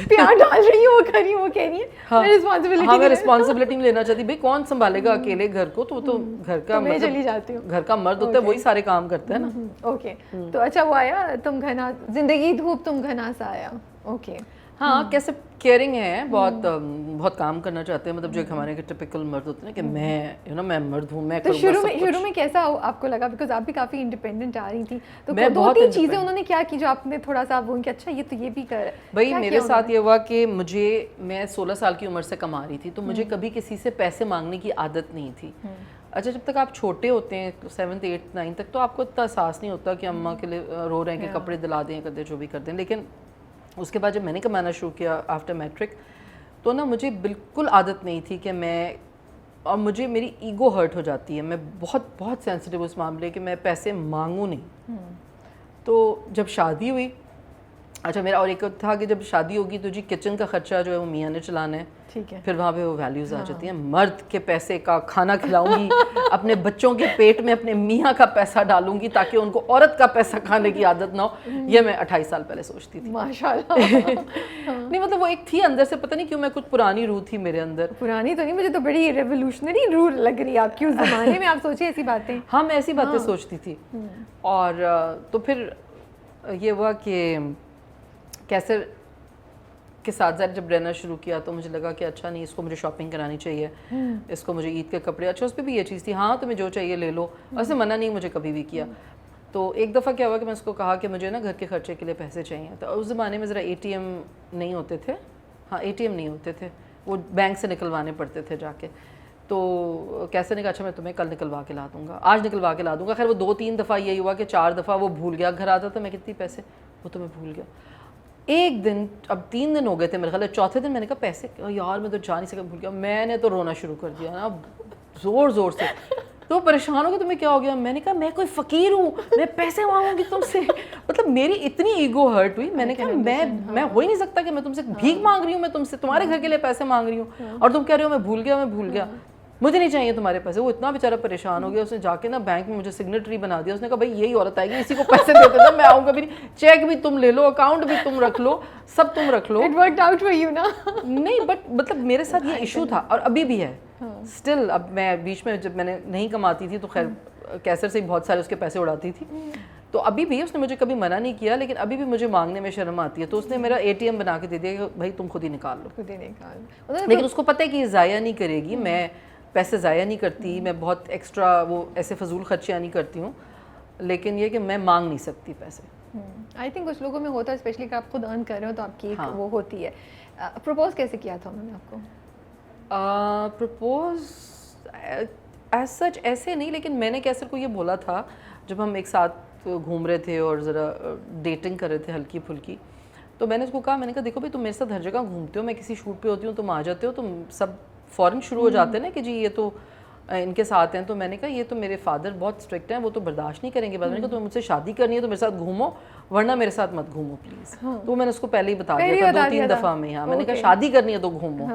پیار ڈال رہی ہوں، وہ کر رہی ہوں، وہ کہہ رہی ہے میں رسپانسبلٹی نہیں لینا چاہتی. بھائی کون سنبھالے گا اکیلے گھر کو، تو وہ تو گھر کا میں چلی جاتی ہوں. گھر کا مرد ہوتا ہے، وہی سارے کام کرتا ہے نا. اوکے. تو اچھا وہ آیا تم گھنا، زندگی دھوپ تم گھنا سا آیا. اوکے. ہاں کیسے کیئرنگ ہیں، بہت کام کرنا چاہتے ہیں، مطلب جو ایک ہمارے کے ٹپیکل مرد ہوتے ہیں کہ میں مرد ہوں، میں تو شروع میں کیسا آپ کو لگا، بیکاز آپ بھی کافی انڈیپینڈنٹ آ رہی تھی، تو دو تین چیزیں انہوں نے کیا کی جو آپ نے تھوڑا سا وہ کہ اچھا یہ تو یہ بھی کر. بھائی میرے ساتھ یہ ہوا کہ میں 16 سال کی عمر سے کما رہی تھی، تو مجھے کبھی کسی سے پیسے مانگنے کی عادت نہیں تھی. اچھا جب تک آپ چھوٹے ہوتے ہیں 7th 8th 9th تک، تو آپ کو اتنا احساس نہیں ہوتا کہ اماں کے لیے رو رہے ہیں کہ کپڑے دلا دیں، کر دیں، جو بھی کر دیں. لیکن اس کے بعد جب میں نے کمانا شروع کیا آفٹر میٹرک، تو نا مجھے بالکل عادت نہیں تھی کہ اور مجھے میری ایگو ہرٹ ہو جاتی ہے، میں بہت سینسٹیو اس معاملے کہ میں پیسے مانگوں نہیں. تو جب شادی ہوئی، اچھا میرا اور ایک تھا کہ جب شادی ہوگی تو جی کچن کا خرچہ جو ہے وہ میاں نے چلانا ہے. ٹھیک ہے. پھر وہاں پہ وہ ویلیوز آ جاتی ہیں، مرد کے پیسے کا کھانا کھلاؤں گی، اپنے بچوں کے پیٹ میں اپنے میاں کا پیسہ ڈالوں گی تاکہ ان کو عورت کا پیسہ کھانے کی عادت نہ ہو. یہ میں 28 سال پہلے سوچتی تھی. ماشاءاللہ. نہیں مطلب وہ ایک تھی اندر سے، پتہ نہیں کیوں، میں کچھ پرانی روح تھی میرے اندر. پرانی تو نہیں، مجھے تو بڑی ریولیوشنری روح لگ رہی ہے آپ کی اس زمانے میں. آپ سوچیں ایسی باتیں. ہاں میں ایسی باتیں سوچتی تھی. اور تو پھر یہ ہوا کہ کیسر کے ساتھ جب رہنا شروع کیا تو مجھے لگا کہ اچھا نہیں، اس کو مجھے شاپنگ کرانی چاہیے، اس کو مجھے عید کے کپڑے. اچھا اس پہ بھی یہ چیز تھی، ہاں تمہیں جو چاہیے لے لو، اسے منع نہیں مجھے کبھی بھی کیا. تو ایک دفعہ کیا ہوا کہ میں اس کو کہا کہ مجھے نا گھر کے خرچے کے لیے پیسے چاہیے. تو اس زمانے میں ذرا ATM نہیں ہوتے تھے، ATM نہیں ہوتے تھے، وہ بینک سے نکلوانے پڑتے تھے جا کے. تو کیسے نے کہا اچھا میں تمہیں کل نکلوا کے لا دوں گا، آج نکلوا کے لا دوں گا. خیر وہ 2-3 دفعہ یہی ہوا کہ 4 دفعہ وہ بھول گیا. گھر آتا تھا میں کتنی پیسے، وہ تو میں بھول گیا. ایک دن، اب 3 دن ہو گئے تھے میرے خیال ہے، چوتھے دن میں نے کہا پیسے یار میں تو جا نہیں سکا، بھول گیا. میں نے تو رونا شروع کر دیا نا زور سے. تو پریشان ہو گیا تمہیں کیا ہو گیا. میں نے کہا میں کوئی فقیر ہوں، میں پیسے مانگوں گی تم سے. مطلب میری اتنی ایگو ہرٹ ہوئی. میں نے کہا میں ہو ہی نہیں سکتا کہ میں تم سے بھیک مانگ رہی ہوں، میں تم سے تمہارے گھر کے لیے پیسے مانگ رہی ہوں، اور تم کہہ رہے ہو میں بھول گیا، مجھے نہیں چاہیے تمہارے پیسے. وہ اتنا بیچارہ پریشان ہو گیا، اس نے جا کے نا بینک میں مجھے سگنیٹری بنا دیا. اس نے کہا بھائی یہی عورت آئے گی، اسی کو پیسے دیتے تھے، میں آؤں گا بھی نہیں، چیک بھی تم لے لو، اکاؤنٹ بھی تم رکھ لو، سب تم رکھ لو. It worked out for you نا. نہیں بٹ مطلب میرے ساتھ یہ ایشو تھا اور ابھی بھی ہے اسٹل. اب میں بیچ میں جب میں نے نہیں کماتی تھی تو خیر کیسر سے بہت سارے اس کے پیسے اڑاتی تھی، تو ابھی بھی اس نے مجھے کبھی منع نہیں کیا، لیکن ابھی بھی مجھے مانگنے میں شرم آتی ہے. تو اس نے میرا ATM بنا کے دے دیا کہ بھائی تم خود ہی نکال لو. لیکن اس کو پتہ ہے کہ یہ ضائع نہیں کرے گی، میں پیسے ضائع نہیں کرتی، میں بہت ایکسٹرا وہ ایسے فضول خرچیاں نہیں کرتی ہوں، لیکن یہ کہ میں مانگ نہیں سکتی پیسے. آئی تھنک کچھ لوگوں میں ہوتا ہے، اسپیشلی کہ آپ خود ارن کر رہے ہو تو آپ کی ایک وہ ہوتی ہے. پرپوز کیسے کیا تھا انہوں نے آپ کو؟ پرپوز ایز سچ ایسے نہیں، لیکن میں نے کیسر کو یہ بولا تھا جب ہم ایک ساتھ گھوم رہے تھے اور ذرا ڈیٹنگ کر رہے تھے ہلکی پھلکی. تو میں نے اس کو کہا، میں نے کہا دیکھو بھائی تم میرے ساتھ ہر جگہ گھومتے ہو، میں کسی شوٹ پہ ہوتی ہوں تم آ جاتے ہو، تم سب فوراً شروع ہو جاتے ہیں نا کہ جی یہ تو ان کے ساتھ ہیں. تو میں نے کہا یہ تو میرے فادر بہت اسٹرکٹ ہیں، وہ تو برداشت نہیں کریں گے. بعد میں نے کہا تمہیں مجھ سے شادی کرنی ہے تو میرے ساتھ گھومو، ورنہ میرے ساتھ مت گھومو پلیز. تو میں نے اس کو پہلے ہی بتا دیا تھا 2-3 دفعہ میں. ہاں میں نے کہا شادی کرنی ہے تو گھومو.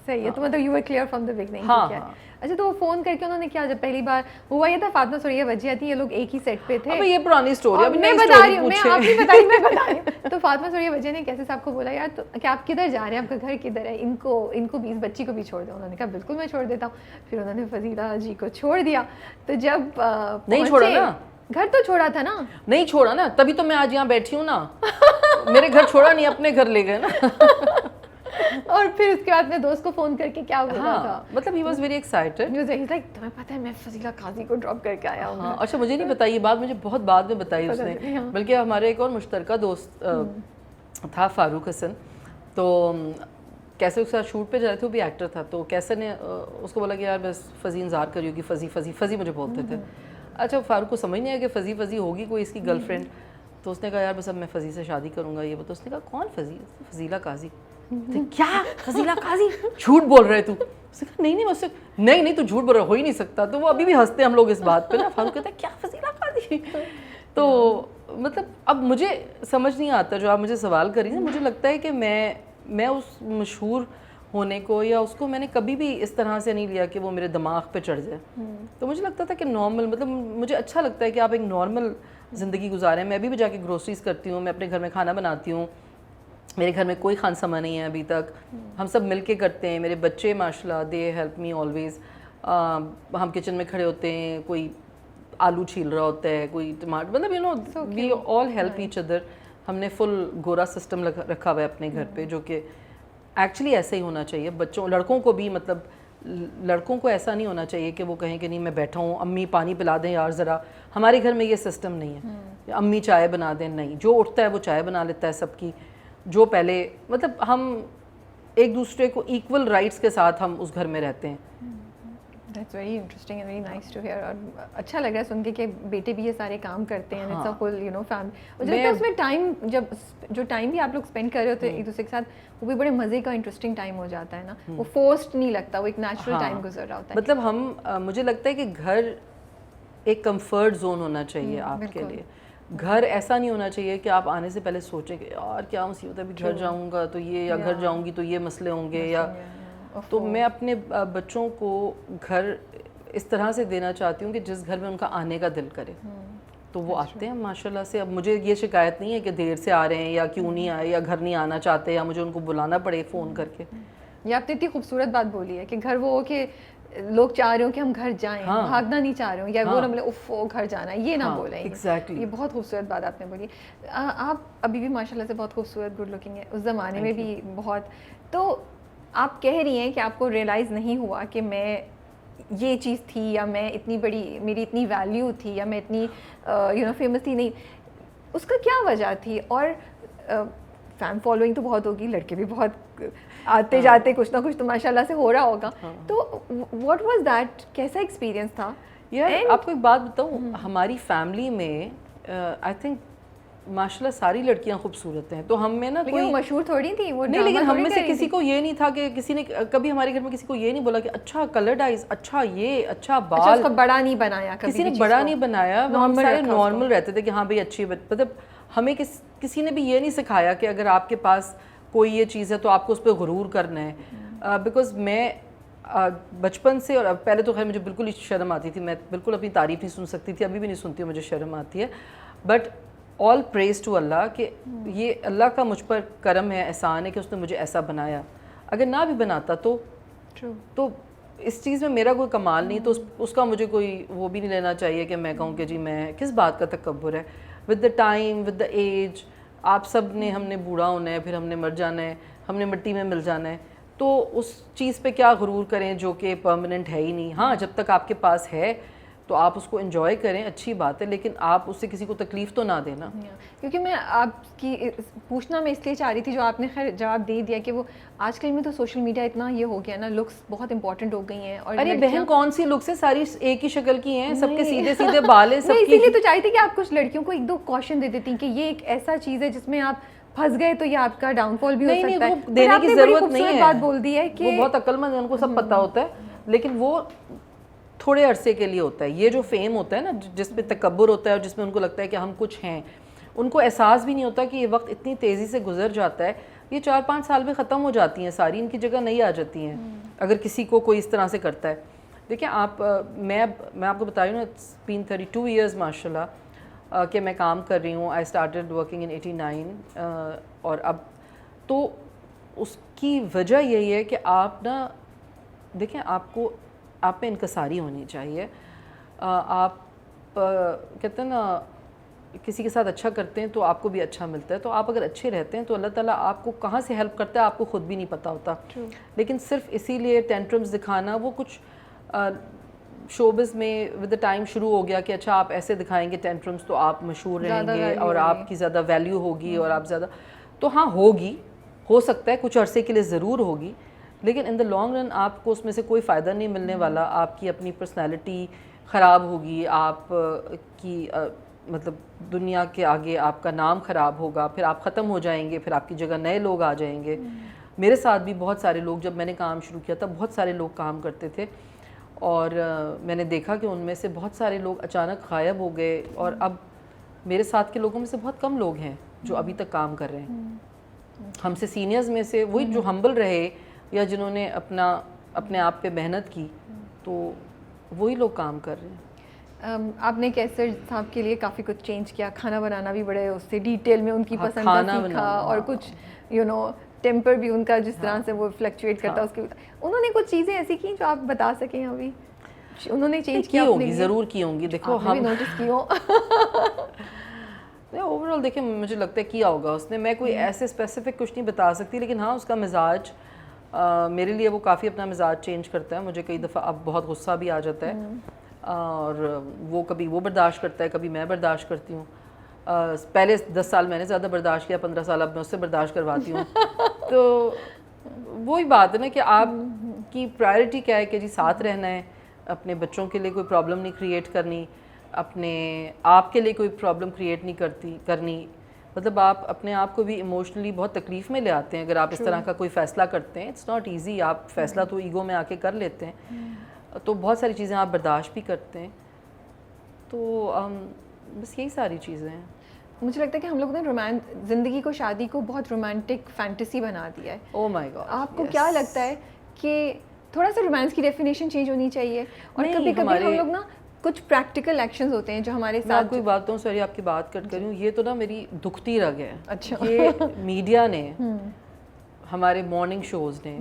صحیح ہے. تو مطلب you were clear from the beginning. ٹھیک ہے. اچھا تو وہ فون کر کے انہوں نے کیا، جب پہلی بار ہوا یہ تھا فاطمہ سوریہ وجیہ تھی، یہ لوگ ایک ہی سیٹ پہ تھے. اب یہ پرانی اسٹوری، اب میں بتا رہی ہوں، میں آپ کی بتائی میں بتا رہی ہوں. تو فاطمہ سوریہ وجیہ نے کیسے صاحب کو بولا یار کہ آپ کدھر جا رہے ہیں، آپ کا گھر کدھر ہے، ان کو بھی اس بچی کو بھی چھوڑ دو. انہوں نے کہا بالکل میں چھوڑ دیتا ہوں. پھر انہوں نے فضیلہ جی کو چھوڑ دیا. تو جب نہیں چھوڑا نا، گھر تو چھوڑا تھا نا، نہیں چھوڑا نا، تبھی تو میں آج یہاں بیٹھی ہوں نا. میرے گھر چھوڑا نہیں، اپنے گھر لے گئے نا. اور پھر اس کے بعد میں دوست کو فون کر کے کیا بولا تھا، مطلب ہی واز ویری ایکسائٹڈ. تمہیں پتہ ہے میں فضیلہ قاضی کو ڈراپ کر کے آیا ہوں. ہاں اچھا مجھے نہیں بتائی یہ بات، مجھے بہت بعد میں بتائی اس نے. بلکہ ہمارے ایک اور مشترکہ دوست تھا فاروق حسن، تو کیسے اس کے ساتھ شوٹ پہ جا رہے تھے، وہ بھی ایکٹر تھا. تو کیسے نے اس کو بولا کہ یار بس فضی انتظار کری ہوگی، فضی مجھے بولتے تھے. اچھا فاروق کو سمجھ نہیں آیا کہ فضی ہوگی کوئی اس کی گرل فرینڈ. تو اس نے کہا یار بس اب میں فضی سے شادی کروں گا یہ وہ. تو اس نے کہا کون فضی؟ فضیلہ قاضی. کیا فضیلہ قاضی؟ جھوٹ بول رہے تو. اس نے کہا نہیں مجھ سے نہیں تو جھوٹ بول رہا، ہو ہی نہیں سکتا. تو وہ ابھی بھی ہنستے ہم لوگ اس بات پہ نا. فاروق کہتا ہے کیا فضیلہ قاضی؟ تو مطلب اب مجھے سمجھ نہیں آتا جو آپ مجھے سوال کر رہی ہیں. مجھے لگتا ہے کہ میں میں اس مشہور ہونے کو یا اس کو میں نے کبھی بھی اس طرح سے نہیں لیا کہ وہ میرے دماغ پہ چڑھ جائے. تو مجھے لگتا تھا کہ نارمل, مطلب مجھے اچھا لگتا ہے کہ آپ ایک نارمل زندگی گزاریں. میں ابھی بھی جا کے گروسریز کرتی ہوں, میں اپنے گھر میں کھانا بناتی ہوں, میرے گھر میں کوئی خانسمہ نہیں ہے ابھی تک, ہم سب مل کے کرتے ہیں. میرے بچے ماشاء اللہ دے ہیلپ می آلویز. ہم کچن میں کھڑے ہوتے ہیں, کوئی آلو چھیل رہا ہوتا ہے, کوئی ٹماٹر, مطلب you know we all help each other. ہم نے فل گورا سسٹم رکھا ہوا ہے اپنے گھر پہ, جو کہ ایکچولی ایسا ہی ہونا چاہیے. بچوں لڑکوں کو بھی, مطلب لڑکوں کو ایسا نہیں ہونا چاہیے کہ وہ کہیں کہ نہیں میں بیٹھا ہوں, امی پانی پلا دیں یار ذرا. ہمارے گھر میں یہ سسٹم نہیں ہے, امی چائے بنا دیں, نہیں, جو اٹھتا ہے وہ چائے بنا لیتا ہے سب کی. جو پہلے, مطلب ہم ایک دوسرے کو ایکول رائٹس کے ساتھ ہم اس گھر میں رہتے ہیں. That's very interesting and very nice to hear. اور اچھا لگ رہا ہے سن کے کہ بیٹے بھی یہ سارے کام کرتے ہیں. It's a full you know family. مجھے لگتا ہے اس میں ٹائم, جو ٹائم بھی آپ لوگ اسپینڈ کر رہے ہوتے ہیں ایک دوسرے کے ساتھ, وہ بھی بڑے مزے کا انٹرسٹنگ ٹائم ہو جاتا ہے نا. وہ فورسڈ نہیں لگتا, وہ ایک نیچرل ٹائم گزر رہا ہوتا ہے. مطلب ہم, مجھے لگتا ہے کہ گھر ایک کمفرٹ زون ہونا چاہیے آپ کے لیے. گھر ایسا نہیں ہونا چاہیے کہ آپ آنے سے پہلے سوچیں کہ یار کیا مصیبت ہے, ابھی گھر جاؤں گا تو یہ, یا گھر جاؤں گی تو یہ مسئلے ہوں گے, یا تو میں اپنے بچوں کو گھر اس طرح سے دینا چاہتی ہوں کہ جس گھر میں ان کا آنے کا دل کرے تو وہ آتے ہیں ماشاءاللہ سے. اب مجھے یہ شکایت نہیں ہے کہ دیر سے آ رہے ہیں یا کیوں نہیں آئے, یا گھر نہیں آنا چاہتے, یا مجھے ان کو بلانا پڑے فون کر کے. یہ آپ نے اتنی خوبصورت بات بولی ہے کہ گھر وہ ہو کہ لوگ چاہ رہے ہوں کہ ہم گھر جائیں, بھاگنا نہیں چاہ رہے ہوں, یا وہ نہ اف گھر جانا, یہ نہ بولیں. ایگزیکٹلی, یہ بہت خوبصورت بات آپ نے بولی. آپ ابھی بھی ماشاءاللہ سے بہت خوبصورت, گڈ لکنگ ہے, اس زمانے میں بھی بہت. تو آپ کہہ رہی ہیں کہ آپ کو ریئلائز نہیں ہوا کہ میں یہ چیز تھی, یا میں اتنی بڑی, میری اتنی ویلیو تھی, یا میں اتنی یو نو فیمس تھی. نہیں, اس کا کیا وجہ تھی؟ اور فین فالوئنگ تو بہت ہوگی, لڑکے بھی بہت آتے جاتے, کچھ نہ کچھ تو ماشاء اللہ سے ہو رہا ہوگا. تو واٹ واز دیٹ, کیسا ایکسپیرینس تھا؟ یار آپ کو ایک بات بتاؤں, ہماری فیملی میں آئی تھنک ماشاء اللہ ساری لڑکیاں خوبصورت ہیں. تو ہم میں نا کوئی مشہور تھوڑی تھی وہ نہیں, لیکن ہم میں سے کسی کو یہ نہیں تھا کہ کسی نے کبھی ہمارے گھر میں کسی کو یہ نہیں بولا کہ اچھا کلرڈ آئیز, اچھا یہ, اچھا بال, اس کو بڑا نہیں بنایا, کسی نے بڑا نہیں بنایا. ہم سارے نارمل رہتے تھے کہ ہاں بھائی اچھی, مطلب ہمیں کسی نے بھی یہ نہیں سکھایا کہ اگر آپ کے پاس کوئی یہ چیز ہے تو آپ کو اس پہ غرور کرنا ہے. بیکاز میں بچپن سے, اور پہلے تو خیر مجھے بالکل ہی شرم آتی تھی, میں بالکل اپنی تعریف نہیں سن سکتی تھی, ابھی بھی نہیں سنتی ہوں, مجھے شرم آتی ہے. بٹ آل پریز ٹو اللہ کہ یہ اللہ کا مجھ پر کرم ہے, احسان ہے کہ اس نے مجھے ایسا بنایا. اگر نہ بھی بناتا تو اس چیز میں میرا کوئی کمال نہیں, تو اس کا مجھے کوئی وہ بھی نہیں لینا چاہیے کہ میں کہوں کہ جی میں کس بات کا تکبر ہے. With the time, with the age, آپ سب نے, ہم نے بوڑھا ہونا ہے, پھر ہم نے مر جانا ہے, ہم نے مٹی میں مل جانا ہے. تو اس چیز پہ کیا غرور کریں جو کہ پرماننٹ ہے ہی نہیں. ہاں جب تک آپ کے پاس ہے تو آپ اس کو انجوائے کریں, اچھی بات ہے, لیکن آپ اس سے کسی کو تکلیف تو نہ دینا. کیونکہ میں آپ کی پوچھنا میں اس لیے چاہ رہی تھی, جو آپ نے خیر جواب دے دیا, کہ وہ آج کل میں تو سوشل میڈیا اتنا یہ ہو گیا نا, لکس بہت امپورٹنٹ ہو گئی ہیں. اور ارے بہن کون سی لکس ہے, ساری ایک ہی شکل کی ہیں, سب کے سیدھے سیدھے بال ہیں, سب کی. اسی لیے تو چاہتی کہ آپ کچھ لڑکیوں کو ایک دو کوشچن دے دیتی کہ یہ ایک ایسا چیز ہے جس میں آپ پھنس گئے تو یہ آپ کا ڈاؤن فال بھی ہو سکتا ہے. نہیں, دینے کی ضرورت نہیں ہے, بات بول دی ہے کہ وہ بہت عقل مند ہیں, ان کو سب پتہ ہوتا ہے, لیکن وہ تھوڑے عرصے کے لیے ہوتا ہے. یہ جو فیم ہوتا ہے نا, جس پہ تکبر ہوتا ہے اور جس میں ان کو لگتا ہے کہ ہم کچھ ہیں, ان کو احساس بھی نہیں ہوتا کہ یہ وقت اتنی تیزی سے گزر جاتا ہے. یہ 4-5 سال میں ختم ہو جاتی ہیں ساری, ان کی جگہ نہیں آ جاتی ہیں اگر کسی کو کوئی اس طرح سے کرتا ہے. دیکھیں آپ, میں آپ کو بتا رہی ہوں نا, اٹس بین 32 ایئرز ماشاء اللہ کہ میں کام کر رہی ہوں. آئی اسٹارٹیڈ ورکنگ ان 89, اور اب تو اس کی وجہ یہی ہے کہ آپ نا دیکھیں, آپ میں انکساری ہونی چاہیے. آپ کہتے ہیں نا کسی کے ساتھ اچھا کرتے ہیں تو آپ کو بھی اچھا ملتا ہے. تو آپ اگر اچھے رہتے ہیں تو اللہ تعالیٰ آپ کو کہاں سے ہیلپ کرتا ہے آپ کو خود بھی نہیں پتہ ہوتا. لیکن صرف اسی لیے ٹینٹرمز دکھانا, وہ کچھ شوبز میں ود دا ٹائم شروع ہو گیا کہ اچھا آپ ایسے دکھائیں گے ٹینٹرمز تو آپ مشہور رہیں گے اور آپ کی زیادہ ویلیو ہوگی, اور آپ زیادہ, تو ہاں ہوگی, ہو سکتا ہے کچھ عرصے کے لیے ضرور ہوگی, لیکن ان دا لانگ رن آپ کو اس میں سے کوئی فائدہ نہیں ملنے والا. آپ کی اپنی پرسنالٹی خراب ہوگی, آپ کی مطلب دنیا کے آگے آپ کا نام خراب ہوگا, پھر آپ ختم ہو جائیں گے, پھر آپ کی جگہ نئے لوگ آ جائیں گے. میرے ساتھ بھی بہت سارے لوگ, جب میں نے کام شروع کیا تھا بہت سارے لوگ کام کرتے تھے, اور میں نے دیکھا کہ ان میں سے بہت سارے لوگ اچانک غائب ہو گئے, اور اب میرے ساتھ کے لوگوں میں سے بہت کم لوگ ہیں جو ابھی تک کام کر رہے ہیں. ہم سے سینئرز میں سے وہی جو ہمبل رہے یا جنہوں نے اپنے آپ پہ محنت کی, تو وہی لوگ کام کر رہے ہیں. آپ نے کیسر صاحب کے لیے کافی کچھ چینج کیا, کھانا بنانا بھی بڑے اس سے ڈیٹیل میں ان کی پسند کا سیکھا, اور کچھ ٹیمپر بھی ان کا جس طرح سے وہ فلیکچویٹ کرتا ہے اس کی, انہوں نے کچھ چیزیں ایسی کی جو آپ بتا سکیں ابھی انہوں نے چینج کی ہوں گی, ضرور کی ہوں گی. دیکھو ہم بھی نوٹس کی ہو. اوور آل دیکھیں مجھے لگتا ہے کیا ہوگا اس نے, میں کوئی ایسے اسپیسیفک کچھ نہیں بتا سکتی, لیکن ہاں اس کا مزاج میرے لیے وہ کافی اپنا مزاج چینج کرتا ہے. مجھے کئی دفعہ اب بہت غصہ بھی آ جاتا ہے, اور وہ کبھی وہ برداشت کرتا ہے, کبھی میں برداشت کرتی ہوں. پہلے 10 سال میں نے زیادہ برداشت کیا, 15 سال اب میں اس سے برداشت کرواتی ہوں. تو وہی بات ہے نا کہ آپ کی پرائرٹی کیا ہے, کہ جی ساتھ رہنا ہے, اپنے بچوں کے لیے کوئی پرابلم نہیں کریٹ کرنی, اپنے آپ کے لیے کوئی پرابلم کریٹ نہیں کرنی. مطلب آپ اپنے آپ کو بھی ایموشنلی بہت تکلیف میں لے آتے ہیں اگر آپ اس طرح کا کوئی فیصلہ کرتے ہیں. اٹس ناٹ ایزی, آپ فیصلہ تو ایگو میں آ کے کر لیتے ہیں, تو بہت ساری چیزیں آپ برداشت بھی کرتے ہیں. تو بس یہی ساری چیزیں ہیں. مجھے لگتا ہے کہ ہم لوگوں نے زندگی کو, شادی کو بہت رومانٹک فینٹیسی بنا دیا ہے. او مائی گاڈ, آپ کو کیا لگتا ہے کہ تھوڑا سا رومانس کی ڈیفینیشن چینج ہونی چاہیے, اور کبھی کبھی ہم لوگ نا کچھ پریکٹیکل ایکشنز ہوتے ہیں جو ہمارے ساتھ. کوئی بات ہوں, سوری آپ کی بات کٹ کری ہوں, یہ تو نا میری دکھتی رگ ہے. اچھا, یہ میڈیا نے, ہمارے مارننگ شوز نے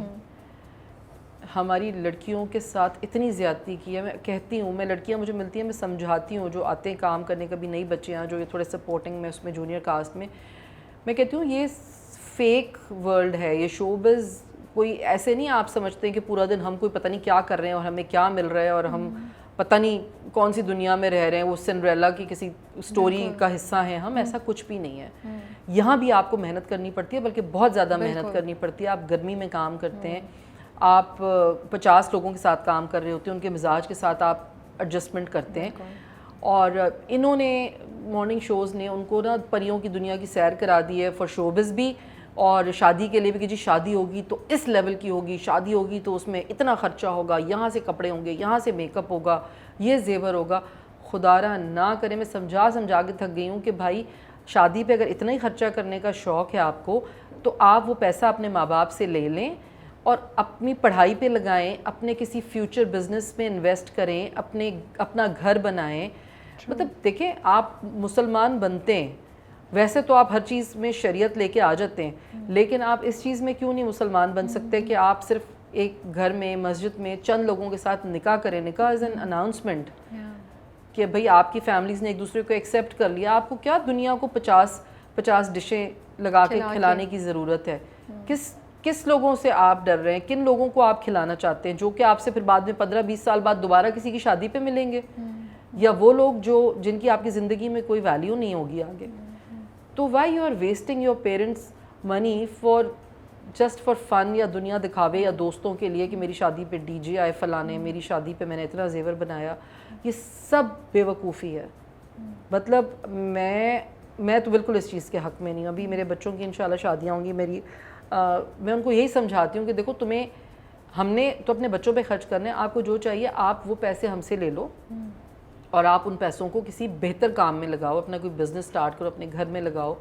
ہماری لڑکیوں کے ساتھ اتنی زیادتی کی ہے. میں کہتی ہوں, میں لڑکیاں مجھے ملتی ہیں, میں سمجھاتی ہوں جو آتے ہیں کام کرنے, کبھی نئی بچیاں جو تھوڑے سپورٹنگ میں اس میں جونیئر کاسٹ میں کہتی ہوں یہ فیک ورلڈ ہے, یہ شوبز کوئی ایسے نہیں آپ سمجھتے ہیں کہ پورا دن ہم کوئی پتہ نہیں کیا کر رہے ہیں اور ہمیں کیا مل رہا ہے اور ہم پتہ نہیں کون سی دنیا میں رہ رہے ہیں, وہ سنڈریلا کی کسی سٹوری کا حصہ ہیں ہم. ایسا کچھ بھی نہیں ہے. یہاں بھی آپ کو محنت کرنی پڑتی ہے, بلکہ بہت زیادہ محنت کرنی پڑتی ہے. آپ گرمی میں کام کرتے ہیں, آپ 50 لوگوں کے ساتھ کام کر رہے ہوتے ہیں, ان کے مزاج کے ساتھ آپ ایڈجسٹمنٹ کرتے ہیں. اور انہوں نے مارننگ شوز نے ان کو نا پریوں کی دنیا کی سیر کرا دی ہے, فار شوبز بھی اور شادی کے لیے بھی, کہ جی شادی ہوگی تو اس لیول کی ہوگی, شادی ہوگی تو اس میں اتنا خرچہ ہوگا, یہاں سے کپڑے ہوں گے, یہاں سے میک اپ ہوگا, یہ زیور ہوگا. خدا را نہ کرے, میں سمجھا کے تھک گئی ہوں کہ بھائی شادی پہ اگر اتنا ہی خرچہ کرنے کا شوق ہے آپ کو, تو آپ وہ پیسہ اپنے ماں باپ سے لے لیں اور اپنی پڑھائی پہ لگائیں, اپنے کسی فیوچر بزنس میں انویسٹ کریں, اپنا گھر بنائیں. مطلب دیکھیں, آپ مسلمان بنتے ہیں, ویسے تو آپ ہر چیز میں شریعت لے کے آ جاتے ہیں, لیکن آپ اس چیز میں کیوں نہیں مسلمان بن سکتے کہ آپ صرف ایک گھر میں, مسجد میں چند لوگوں کے ساتھ نکاح کریں. نکاح از این اناؤنسمنٹ کہ بھئی آپ کی فیملیز نے ایک دوسرے کو ایکسیپٹ کر لیا. آپ کو کیا دنیا کو 50 ڈشیں لگا کے کھلانے کی ضرورت ہے؟ کس لوگوں سے آپ ڈر رہے ہیں, کن لوگوں کو آپ کھلانا چاہتے ہیں, جو کہ آپ سے پھر بعد میں 15-20 سال بعد دوبارہ کسی کی شادی پہ ملیں گے, یا وہ لوگ جن کی آپ کی زندگی میں کوئی ویلیو نہیں ہوگی آگے. تو why you are wasting your parents money just for fun, یا دنیا دکھاوے, یا دوستوں کے لیے کہ میری شادی پہ ڈی جے آئے فلانے, میری شادی پہ میں نے اتنا زیور بنایا. یہ سب بے وقوفی ہے. مطلب میں تو بالکل اس چیز کے حق میں نہیں ہوں. ابھی میرے بچوں کی انشاءاللہ شادیاں ہوں گی میری, میں ان کو یہی سمجھاتی ہوں کہ دیکھو ہم نے تو اپنے بچوں پہ خرچ کرنا ہے, آپ کو جو چاہیے آپ وہ پیسے ہم سے لے لو اور آپ ان پیسوں کو کسی بہتر کام میں لگاؤ, اپنا کوئی بزنس سٹارٹ کرو, اپنے گھر میں لگاؤ,